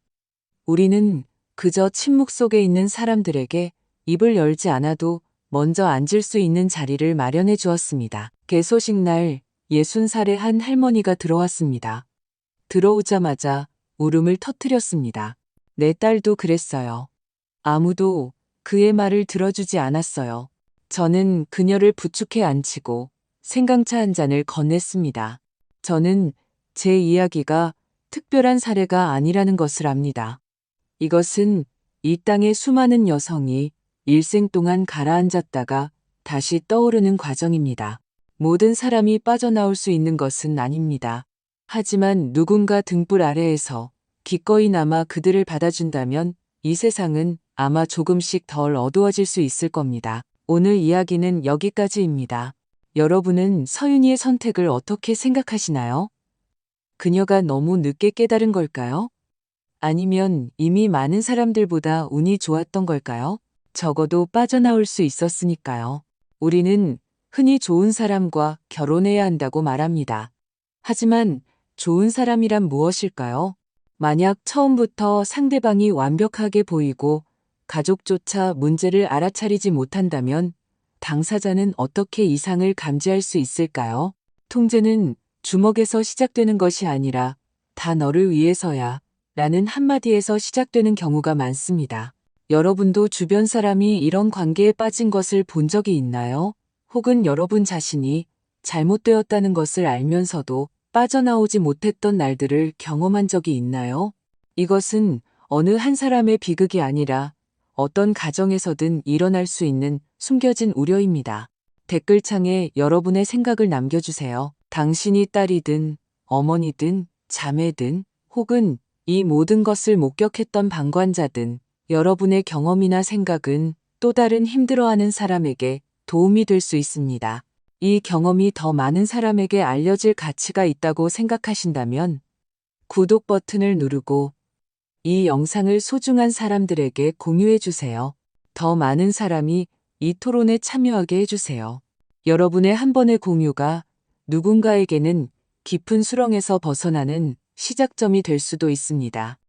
우리는 그저 침묵 속에 있는 사람들에게 입을 열지 않아도 먼저 앉을 수 있는 자리를 마련해 주었습니다. 개소식 날 60살의 한 할머니가 들어왔습니다. 들어오자마자 울음을 터뜨렸습니다. 내 딸도 그랬어요. 아무도 그의 말을 들어주지 않았어요. 저는 그녀를 부축해 앉히고 생강차 한 잔을 건넸습니다. 저는 제 이야기가 특별한 사례가 아니라는 것을 압니다. 이것은 이 땅의 수많은 여성이 일생 동안 가라앉았다가 다시 떠오르는 과정입니다. 모든 사람이 빠져나올 수 있는 것은 아닙니다. 하지만 누군가 등불 아래에서 기꺼이 남아 그들을 받아준다면 이 세상은 아마 조금씩 덜 어두워질 수 있을 겁니다. 오늘 이야기는 여기까지입니다. 여러분은 서윤이의 선택을 어떻게 생각하시나요? 그녀가 너무 늦게 깨달은 걸까요? 아니면 이미 많은 사람들보다 운이 좋았던 걸까요? 적어도 빠져나올 수 있었으니까요. 우리는 흔히 좋은 사람과 결혼해야 한다고 말합니다. 하지만 좋은 사람이란 무엇일까요? 만약 처음부터 상대방이 완벽하게 보이고 가족조차 문제를 알아차리지 못한다면 당사자는 어떻게 이상을 감지할 수 있을까요? 통제는 주먹에서 시작되는 것이 아니라 다 너를 위해서야 라는 한마디에서 시작되는 경우가 많습니다. 여러분도 주변 사람이 이런 관계에 빠진 것을 본 적이 있나요? 혹은 여러분 자신이 잘못되었다는 것을 알면서도 빠져나오지 못했던 날들을 경험한 적이 있나요? 이것은 어느 한 사람의 비극이 아니라 어떤 가정에서든 일어날 수 있는 숨겨진 우려입니다. 댓글창에 여러분의 생각을 남겨주세요. 당신이 딸이든 어머니든 자매든 혹은 이 모든 것을 목격했던 방관자든 여러분의 경험이나 생각은 또 다른 힘들어하는 사람에게 도움이 될 수 있습니다. 이 경험이 더 많은 사람에게 알려질 가치가 있다고 생각하신다면 구독 버튼을 누르고 이 영상을 소중한 사람들에게 공유해 주세요. 더 많은 사람이 이 토론에 참여하게 해주세요. 여러분의 한 번의 공유가 누군가에게는 깊은 수렁에서 벗어나는 시작점이 될 수도 있습니다.